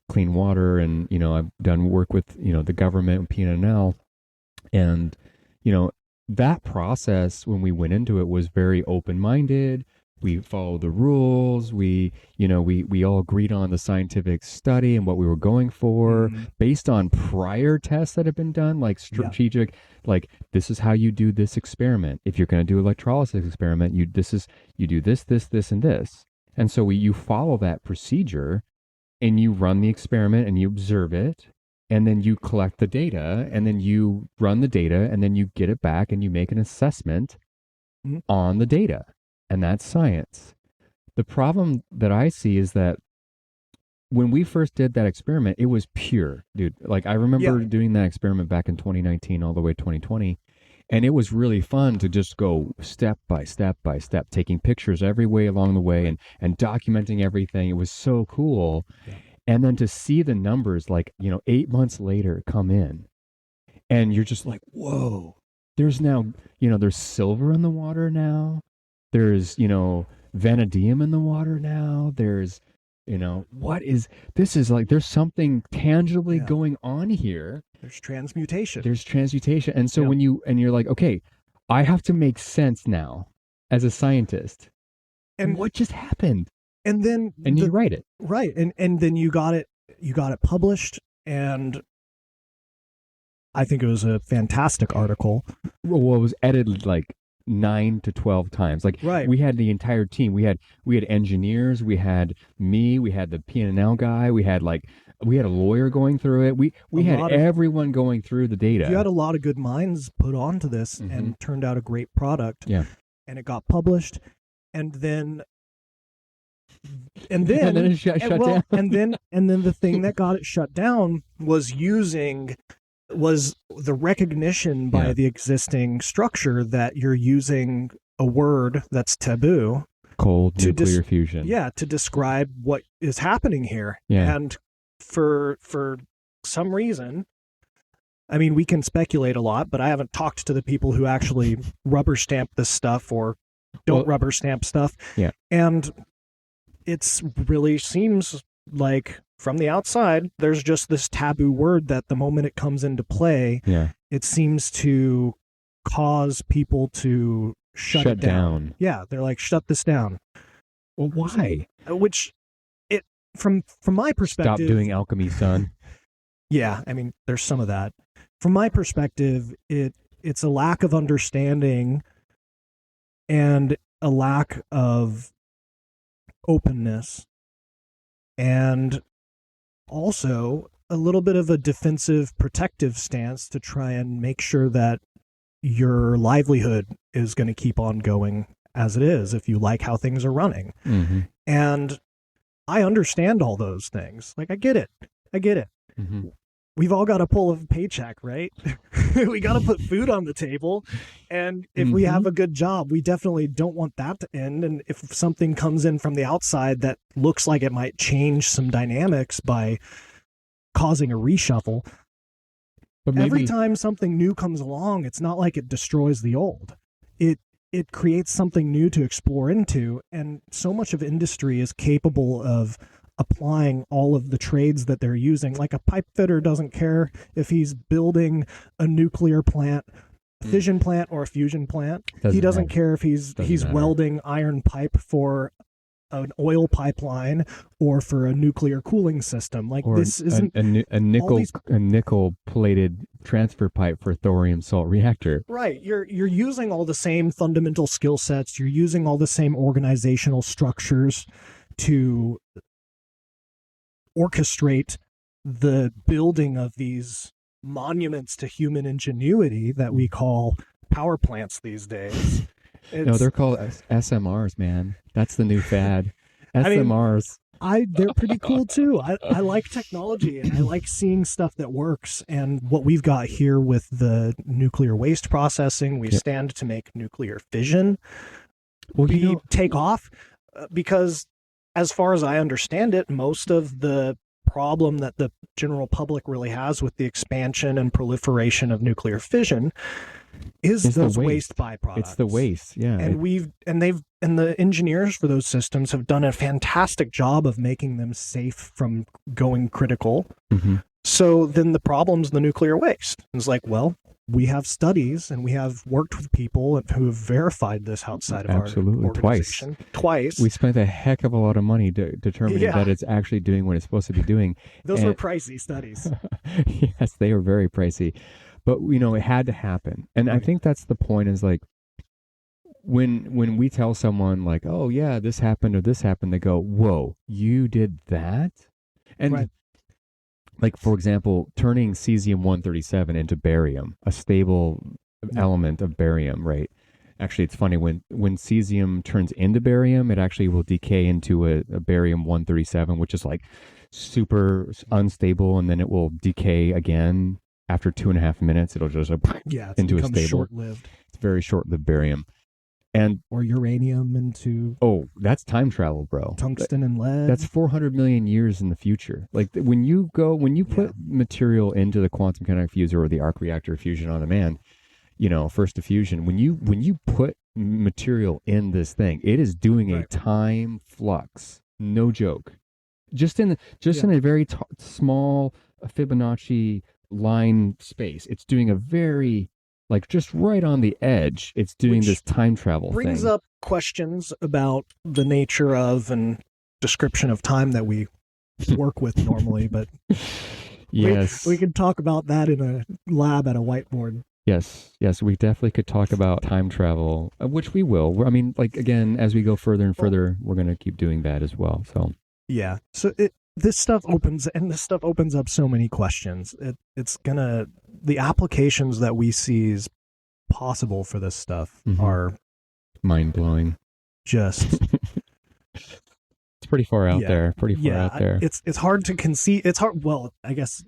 Clean Water, and I've done work with the government, PNNL, and that process, when we went into it, was very open-minded. We followed the rules. We all agreed on the scientific study and what we were going for, based on prior tests that have been done, like strategic, like, this is how you do this experiment. If you're going to do electrolysis experiment, you do this, and this. And so you follow that procedure, and you run the experiment and you observe it, and then you collect the data, and then you run the data, and then you get it back and you make an assessment on the data. And that's science. The problem that I see is that when we first did that experiment, it was pure, dude. Like, I remember doing that experiment back in 2019 all the way to 2020. And it was really fun to just go step by step by step, taking pictures every way along the way and documenting everything. It was so cool. Yeah. And then to see the numbers, like, 8 months later come in, and you're just like, whoa, there's now, there's silver in the water now. There's, vanadium in the water now. There's, this is like, there's something tangibly going on here. There's transmutation. And so when you're like, okay, I have to make sense now as a scientist. And what just happened? And then you write it. Right. And then you got it published, and I think it was a fantastic article. Well, it was edited like 9 to 12 times. Like Right. we had the entire team. We had engineers, we had me, we had the P&L guy, we had a lawyer going through it. We had everyone going through the data. You had a lot of good minds put onto this and turned out a great product. Yeah. And it got published, and then it shut down. and then the thing that got it shut down was the recognition by the existing structure that you're using a word that's taboo, cold nuclear fusion. Yeah, to describe what is happening here. Yeah. And for some reason, I mean, we can speculate a lot, but I haven't talked to the people who actually rubber stamp this stuff or don't rubber stamp stuff. Yeah. And it's really seems like from the outside, there's just this taboo word that the moment it comes into play, it seems to cause people to shut it down. Yeah, they're like, shut this down. Well, why? Which it from my perspective. Stop doing alchemy, son. Yeah, I mean, there's some of that. From my perspective, it's a lack of understanding and a lack of openness, and also a little bit of a defensive, protective stance to try and make sure that your livelihood is going to keep on going as it is if you like how things are running. Mm-hmm. And I understand all those things. Like, I get it. Mm-hmm. We've all got to pull a paycheck, right? We got to put food on the table. And if we have a good job, we definitely don't want that to end. And if something comes in from the outside that looks like it might change some dynamics by causing a reshuffle, but every time something new comes along, it's not like it destroys the old. It creates something new to explore into. And so much of industry is capable of applying all of the trades that they're using. Like a pipe fitter doesn't care if he's building a nuclear plant, fission plant, or a fusion plant. He doesn't care if he's welding iron pipe for an oil pipeline or for a nuclear cooling system. Like, or this isn't a nickel plated transfer pipe for a thorium salt reactor. Right. You're using all the same fundamental skill sets. You're using all the same organizational structures to orchestrate the building of these monuments to human ingenuity that we call power plants these days. No, they're called SMRs, man. That's the new fad. SMRs. They're pretty cool too. I like technology, and I like seeing stuff that works. And what we've got here with the nuclear waste processing, we stand to make nuclear fission take off, because as far as I understand it, most of the problem that the general public really has with the expansion and proliferation of nuclear fission is those waste byproducts. It's the waste, yeah. And the engineers for those systems have done a fantastic job of making them safe from going critical. Mm-hmm. So then the problem's the nuclear waste. It's like, well, we have studies and we have worked with people who have verified this outside of our organization. Twice. We spent a heck of a lot of money determining that it's actually doing what it's supposed to be doing. Those were pricey studies. Yes, they were very pricey. But, it had to happen. And I think that's the point, is like, when we tell someone like, oh yeah, this happened or this happened, they go, whoa, you did that? And like, for example, turning cesium-137 into barium, a stable element of barium, right? Actually, it's funny, when cesium turns into barium, it actually will decay into a barium-137, which is like super unstable, and then it will decay again after 2.5 minutes. It'll just into a stable. Short-lived. It's very short-lived barium. Or uranium into... Oh, that's time travel, bro. Tungsten and lead. That's 400 million years in the future. Like, when you put material into the quantum kinetic fuser or the arc reactor fusion on demand, first diffusion, when you put material in this thing, it is doing a time flux. No joke. Just in a very small Fibonacci line space. It's doing a very... like, just right on the edge, it's doing this time travel thing. Brings up questions about the nature of and description of time that we work with normally, but yes, we could talk about that in a lab at a whiteboard. Yes, yes, we definitely could talk about time travel, which we will. I mean, like again, as we go further and further, we're going to keep doing that as well. So Yeah. So this stuff opens up so many questions. The applications that we see as possible for this stuff are mind blowing. Just it's pretty far out there. Pretty far out there. It's hard to conceive. It's hard. Well, I guess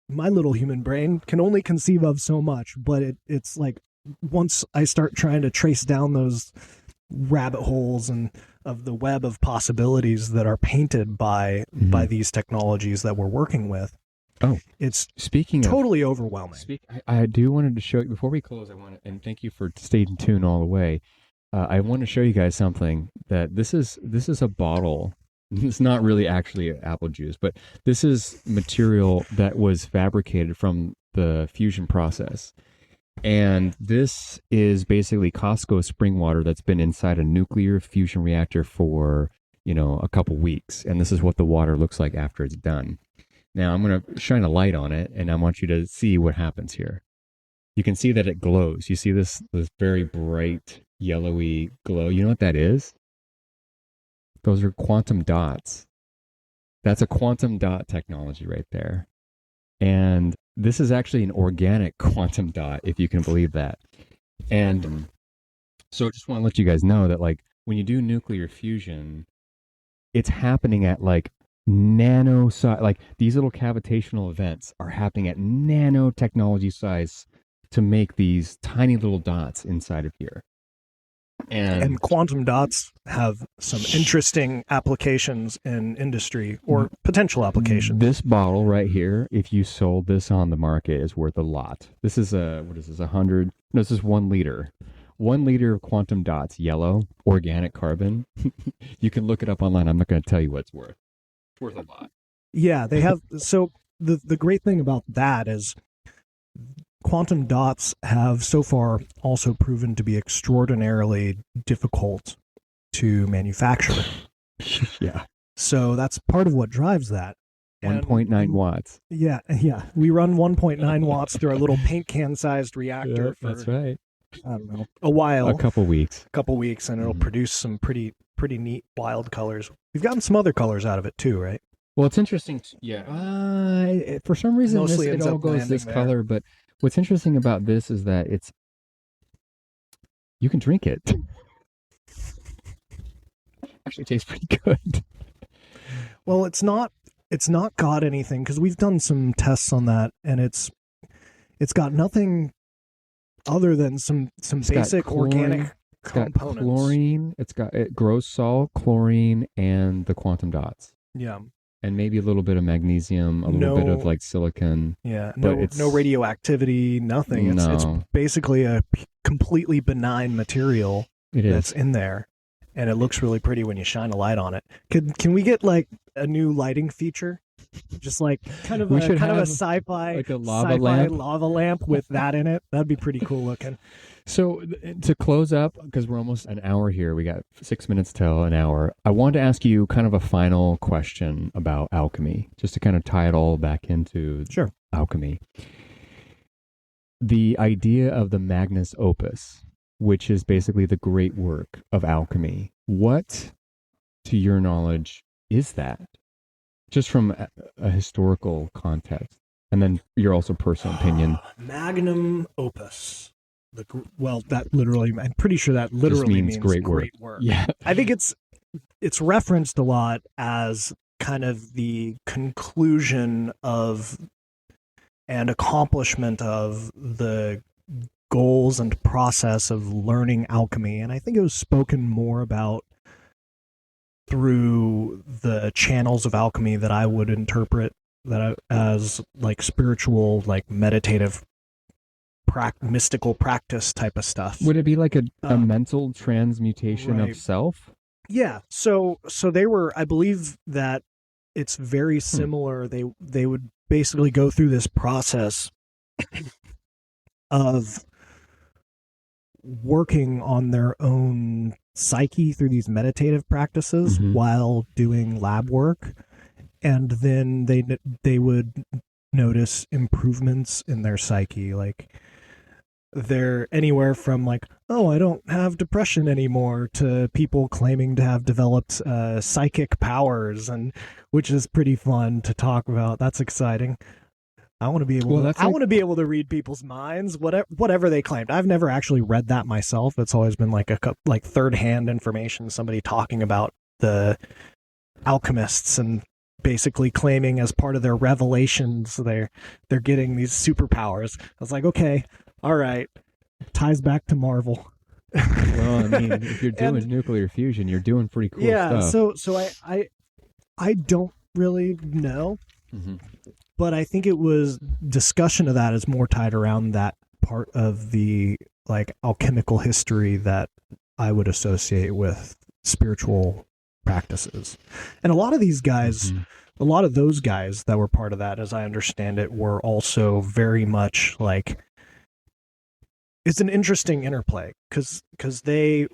my little human brain can only conceive of so much, but it's like once I start trying to trace down those rabbit holes and of the web of possibilities that are painted by these technologies that we're working with. Oh, it's totally overwhelming. I do wanted to show you before we close. And thank you for staying tuned all the way. I want to show you guys something that this is a bottle. It's not really actually apple juice, but this is material that was fabricated from the fusion process. And this is basically Costco spring water that's been inside a nuclear fusion reactor for, a couple weeks. And this is what the water looks like after it's done. Now I'm going to shine a light on it, and I want you to see what happens here. You can see that it glows. You see this very bright yellowy glow. You know what that is? Those are quantum dots. That's a quantum dot technology right there. And this is actually an organic quantum dot, if you can believe that. And so I just want to let you guys know that, like, when you do nuclear fusion, it's happening at like nano size. Like, these little cavitational events are happening at nanotechnology size to make these tiny little dots inside of here. And quantum dots have some interesting applications in industry, or potential applications. This bottle right here, if you sold this on the market, is worth a lot. This is this is 1 liter. 1 liter of quantum dots, yellow, organic carbon. You can look it up online. I'm not going to tell you what it's worth. It's worth a lot. Yeah, they have. So the great thing about that is quantum dots have so far also proven to be extraordinarily difficult to manufacture. Yeah. So that's part of what drives that. 1.9 watts. Yeah. We run 1.9 watts through our little paint can sized reactor for, that's right, I don't know, a while. A couple weeks, and it'll produce some pretty neat wild colors. We've gotten some other colors out of it too, right? Well, it's interesting. For some reason, Mostly it all goes this there. color, but what's interesting about this is that you can drink it. Actually tastes pretty good. Well, it's not got anything, because we've done some tests on that, and it's got nothing other than some basic organic components. Got chlorine. It grows salt, chlorine, and the quantum dots. Yeah. And maybe a little bit of magnesium, a little bit of like silicon. Yeah, no radioactivity, nothing. It's basically a completely benign material that's in there, and it looks really pretty when you shine a light on it. Can we get like a new lighting feature? Just like kind of a sci-fi, like a lava lamp with that in it. That'd be pretty cool looking. So to close up, because we're almost an hour here, we got 6 minutes till an hour. I wanted to ask you kind of a final question about alchemy, just to kind of tie it all back into alchemy. The idea of the magnus opus, which is basically the great work of alchemy. What, to your knowledge, is that? Just from a historical context, and then your also personal opinion. Magnum opus. That literally, I'm pretty sure that literally means great work. Yeah. I think it's referenced a lot as kind of the conclusion of and accomplishment of the goals and process of learning alchemy. And I think it was spoken more about through the channels of alchemy that I would interpret as like spiritual, like meditative, mystical practice type of stuff. Would it be like a mental transmutation of self? Yeah. So they were, I believe that it's very similar. They would basically go through this process of working on their own psyche through these meditative practices while doing lab work, and then they would notice improvements in their psyche, like they're anywhere from like, oh, I don't have depression anymore, to people claiming to have developed psychic powers, and which is pretty fun to talk about. That's exciting. I want to be able to. I want to be able to read people's minds, whatever they claimed. I've never actually read that myself. It's always been like third-hand information, somebody talking about the alchemists and basically claiming as part of their revelations they're getting these superpowers. I was like, okay, all right, ties back to Marvel. Well, I mean, if you're doing nuclear fusion, you're doing pretty cool stuff. So I don't really know. Mm-hmm. But I think it was discussion of that is more tied around that part of the like alchemical history that I would associate with spiritual practices. And a lot of these guys, a lot of those guys that were part of that, as I understand it, were also very much like, it's an interesting interplay because they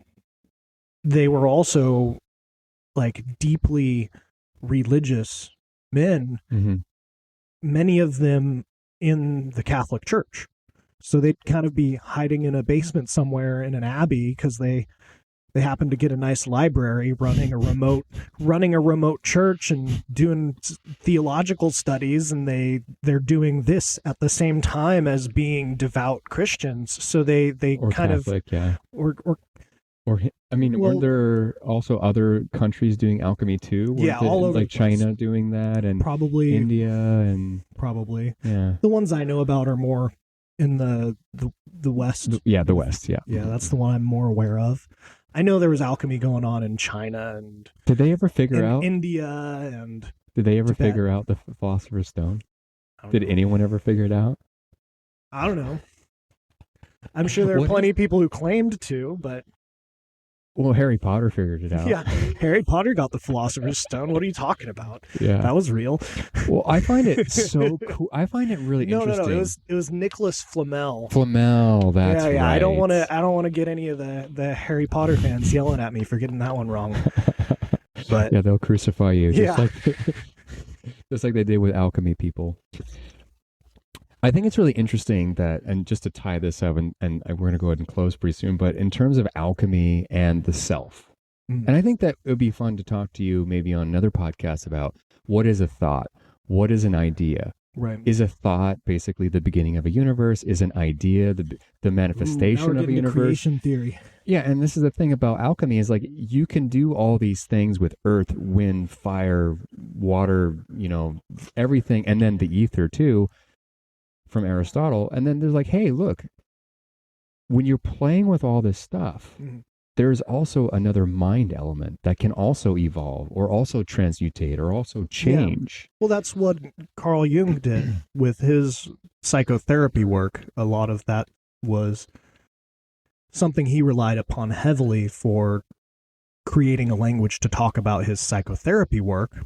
were also like deeply religious men. Mm-hmm. Many of them in the Catholic Church. So they'd kind of be hiding in a basement somewhere in an abbey because they happen to get a nice library, running a remote church and doing theological studies, and they're doing this at the same time as being devout Christians. So they or kind Catholic, of yeah. Or I mean, weren't there also other countries doing alchemy too? All over, like China doing that, and probably India, and yeah. The ones I know about are more in the West. The West, yeah. Yeah, that's the one I'm more aware of. I know there was alchemy going on in China and did they ever figure out India and did they ever Tibet. figure out the Philosopher's Stone? Did anyone ever figure it out? I don't know. I'm sure there are plenty of people who claimed to, but well, Harry Potter figured it out. Yeah, Harry Potter got the Philosopher's Stone. What are you talking about? Yeah, that was real. Well, I find it so cool. I find it really interesting. No. It was Nicholas Flamel. That's right. I don't want to get any of the Harry Potter fans yelling at me for getting that one wrong. But yeah, they'll crucify you. Yeah. Just like they did with alchemy people. I think it's really interesting that, and just to tie this up, and we're going to go ahead and close pretty soon, but in terms of alchemy and the self, and I think that it would be fun to talk to you maybe on another podcast about what is a thought, what is an idea. Right. Is a thought basically the beginning of a universe? Is an idea the manifestation of a universe? Creation theory. Yeah, and this is the thing about alchemy is like you can do all these things with earth, wind, fire, water, everything, and then the ether too, from Aristotle. And then there's like, hey, look, when you're playing with all this stuff, there's also another mind element that can also evolve or also transmutate or also change. Yeah. Well, that's what Carl Jung did with his psychotherapy work. A lot of that was something he relied upon heavily for creating a language to talk about his psychotherapy work.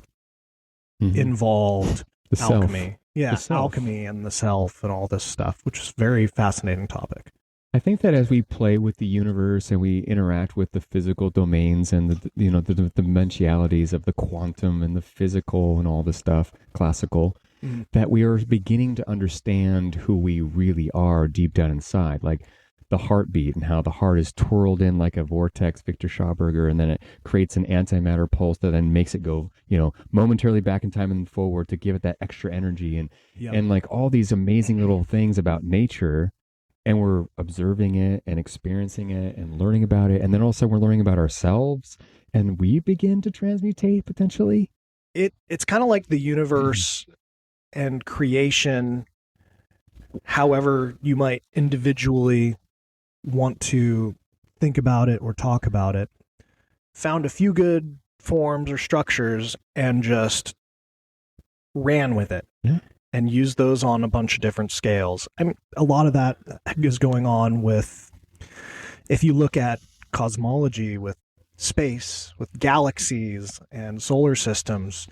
Involved the alchemy. Self. Yeah, alchemy and the self and all this stuff, which is a very fascinating topic. I think that as we play with the universe and we interact with the physical domains and the dimensionalities of the quantum and the physical and all this stuff, classical, that we are beginning to understand who we really are deep down inside, like the heartbeat and how the heart is twirled in like a vortex, Victor Schauberger, and then it creates an antimatter pulse that then makes it go, momentarily back in time and forward to give it that extra energy and like all these amazing little things about nature. And we're observing it and experiencing it and learning about it. And then also we're learning about ourselves and we begin to transmutate potentially. It's kind of like the universe and creation, however you might individually want to think about it or talk about it, found a few good forms or structures and just ran with it. Yeah. And use those on a bunch of different scales. I mean, a lot of that is going on with, if you look at cosmology, with space, with galaxies and solar systems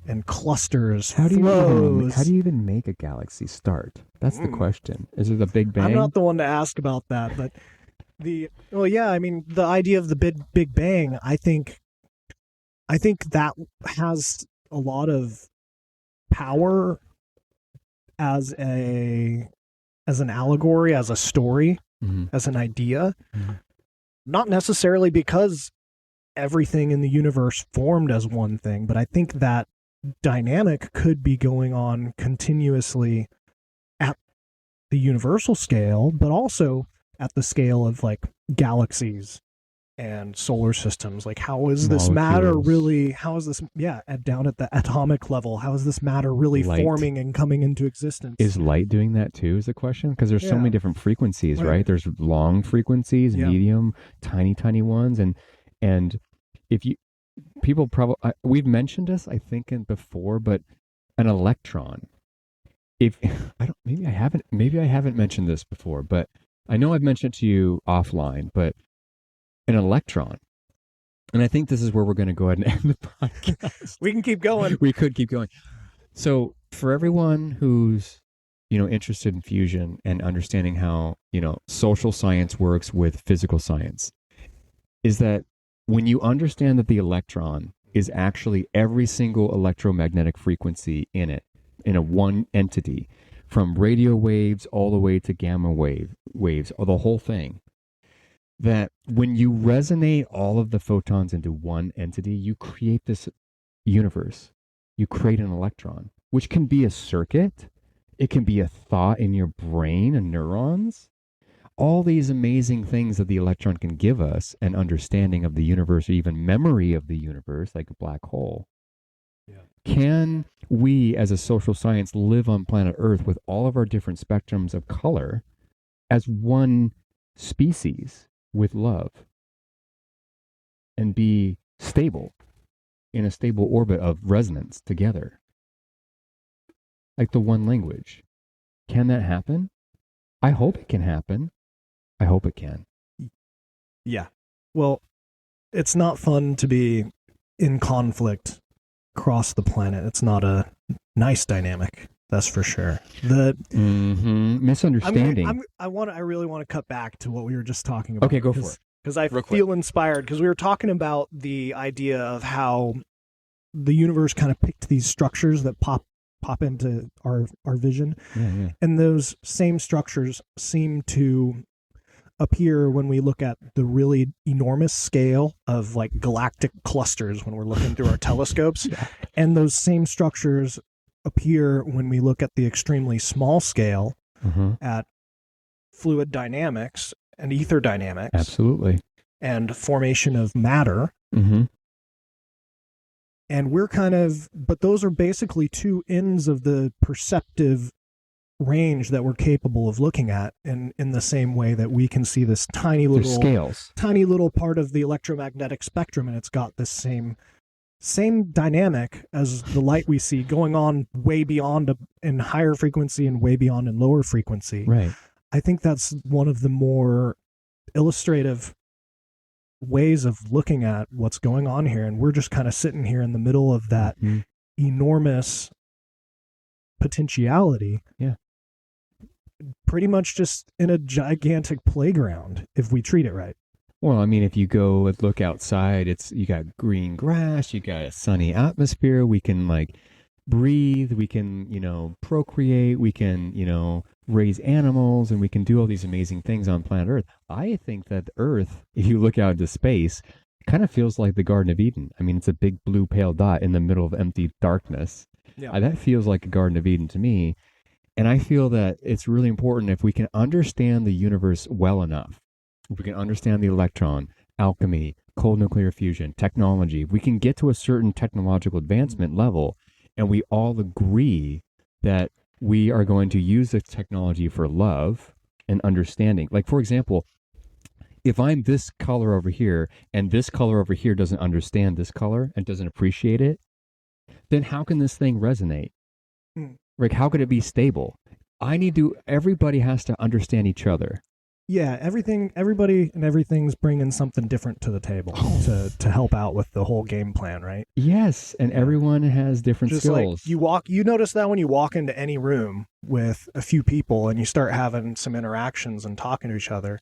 and clusters. How do you even make a galaxy start? That's the question. Is it the Big Bang? I'm not the one to ask about that, but the idea of the Big Bang, I think that has a lot of power as a as an allegory, as a story, as an idea, not necessarily because everything in the universe formed as one thing, but I think that dynamic could be going on continuously at the universal scale, but also at the scale of like galaxies and solar systems. Like, how is this matter really, how is this, down at the atomic level, how is this matter really forming and coming into existence? Is light doing that too, is the question? Because there's so many different frequencies, right? There's long frequencies, medium, tiny ones. And if you, people probably, we've mentioned this, I think, before, but an electron, if, maybe I haven't mentioned this before, but I know I've mentioned it to you offline, but an electron. And I think this is where we're going to go ahead and end the podcast. We can keep going. We could keep going. So for everyone who's, interested in fusion and understanding how, social science works with physical science, is that when you understand that the electron is actually every single electromagnetic frequency in it, in a one entity, from radio waves all the way to gamma waves, or the whole thing, that when you resonate all of the photons into one entity, you create this universe. You create an electron, which can be a circuit. It can be a thought in your brain and neurons. All these amazing things that the electron can give us, an understanding of the universe, or even memory of the universe, like a black hole. Can we, as a social science, live on planet Earth with all of our different spectrums of color as one species with love and be stable in a stable orbit of resonance together? Like the one language. Can that happen? I hope it can happen. I hope it can. Yeah. Well, it's not fun to be in conflict across the planet. It's not a nice dynamic, that's for sure. The misunderstanding. I really want to cut back to what we were just talking about. Okay, go for it. Because I feel inspired, because we were talking about the idea of how the universe kind of picked these structures that pop into our vision. And those same structures seem to appear when we look at the really enormous scale of like galactic clusters when we're looking through our telescopes. And those same structures appear when we look at the extremely small scale at fluid dynamics and ether dynamics. Absolutely. And formation of matter. And we're but those are basically two ends of the perceptive range that we're capable of looking at, in the same way that we can see this tiny little part of the electromagnetic spectrum, and it's got this same dynamic as the light we see, going on way beyond in higher frequency and way beyond in lower frequency. Right. I think that's one of the more illustrative ways of looking at what's going on here, and we're just kind of sitting here in the middle of that enormous potentiality. Pretty much just in a gigantic playground if we treat it right. Well, I mean, if you go and look outside, you got green grass, you got a sunny atmosphere, we can like breathe, we can, procreate, we can, raise animals, and we can do all these amazing things on planet Earth. I think that Earth, if you look out into space, kind of feels like the Garden of Eden. I mean, it's a big blue pale dot in the middle of empty darkness. That feels like a Garden of Eden to me. And I feel that it's really important, if we can understand the universe well enough, if we can understand the electron, alchemy, cold nuclear fusion, technology, if we can get to a certain technological advancement level, and we all agree that we are going to use this technology for love and understanding. Like, for example, if I'm this color over here and this color over here doesn't understand this color and doesn't appreciate it, then how can this thing resonate? Like, how could it be stable? Everybody has to understand each other. Yeah, everybody and everything's bringing something different to the table to help out with the whole game plan, right? Yes, and everyone has different just skills. Like you notice that when you walk into any room with a few people and you start having some interactions and talking to each other,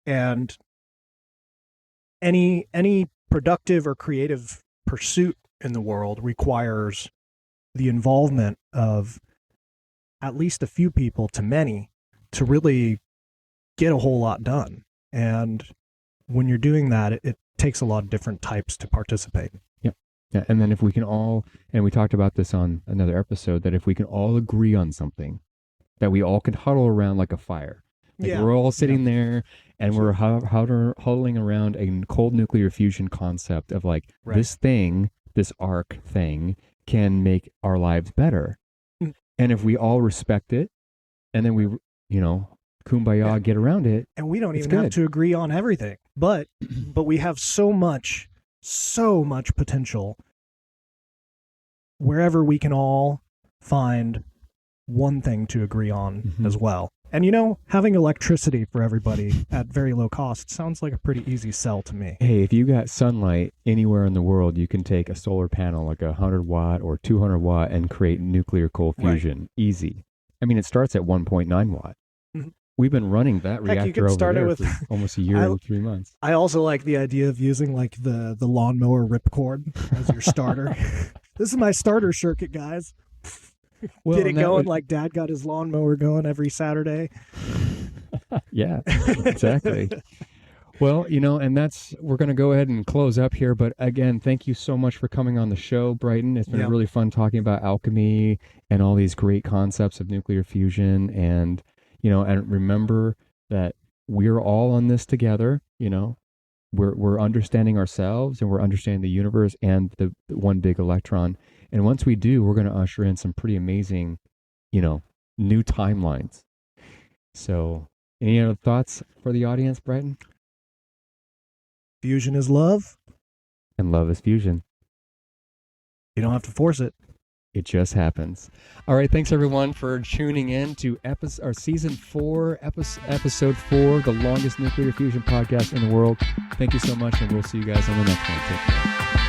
and any productive or creative pursuit in the world requires the involvement of at least a few people to many really get a whole lot done. And when you're doing that, it takes a lot of different types to participate. Yeah, and then if we can all, and we talked about this on another episode, that if we can all agree on something, that we all can huddle around like a fire. Like we're all sitting there and we're huddling around a cold nuclear fusion concept of like this thing, this arc thing can make our lives better. And if we all respect it and then we, kumbaya, get around it. And we don't even have to agree on everything, but we have so much potential wherever we can all find one thing to agree on as well. And having electricity for everybody at very low cost sounds like a pretty easy sell to me. Hey, if you got sunlight anywhere in the world, you can take a solar panel like 100 watt or 200 watt and create nuclear cold fusion. Right. Easy. I mean, it starts at 1.9 watt. We've been running that reactor over there for almost a year and 3 months. I also like the idea of using like the lawnmower ripcord as your starter. This is my starter circuit, guys. Well, get it going like Dad got his lawnmower going every Saturday. Yeah, exactly. Well, and we're going to go ahead and close up here. But again, thank you so much for coming on the show, Bryton. It's been really fun talking about alchemy and all these great concepts of nuclear fusion. And and remember that we're all on this together. We're understanding ourselves and we're understanding the universe and the one big electron. And once we do, we're going to usher in some pretty amazing, new timelines. So any other thoughts for the audience, Bryton? Fusion is love. And love is fusion. You don't have to force it. It just happens. All right. Thanks, everyone, for tuning in to Season 4, Episode 4, the longest nuclear fusion podcast in the world. Thank you so much, and we'll see you guys on the next one. Take care.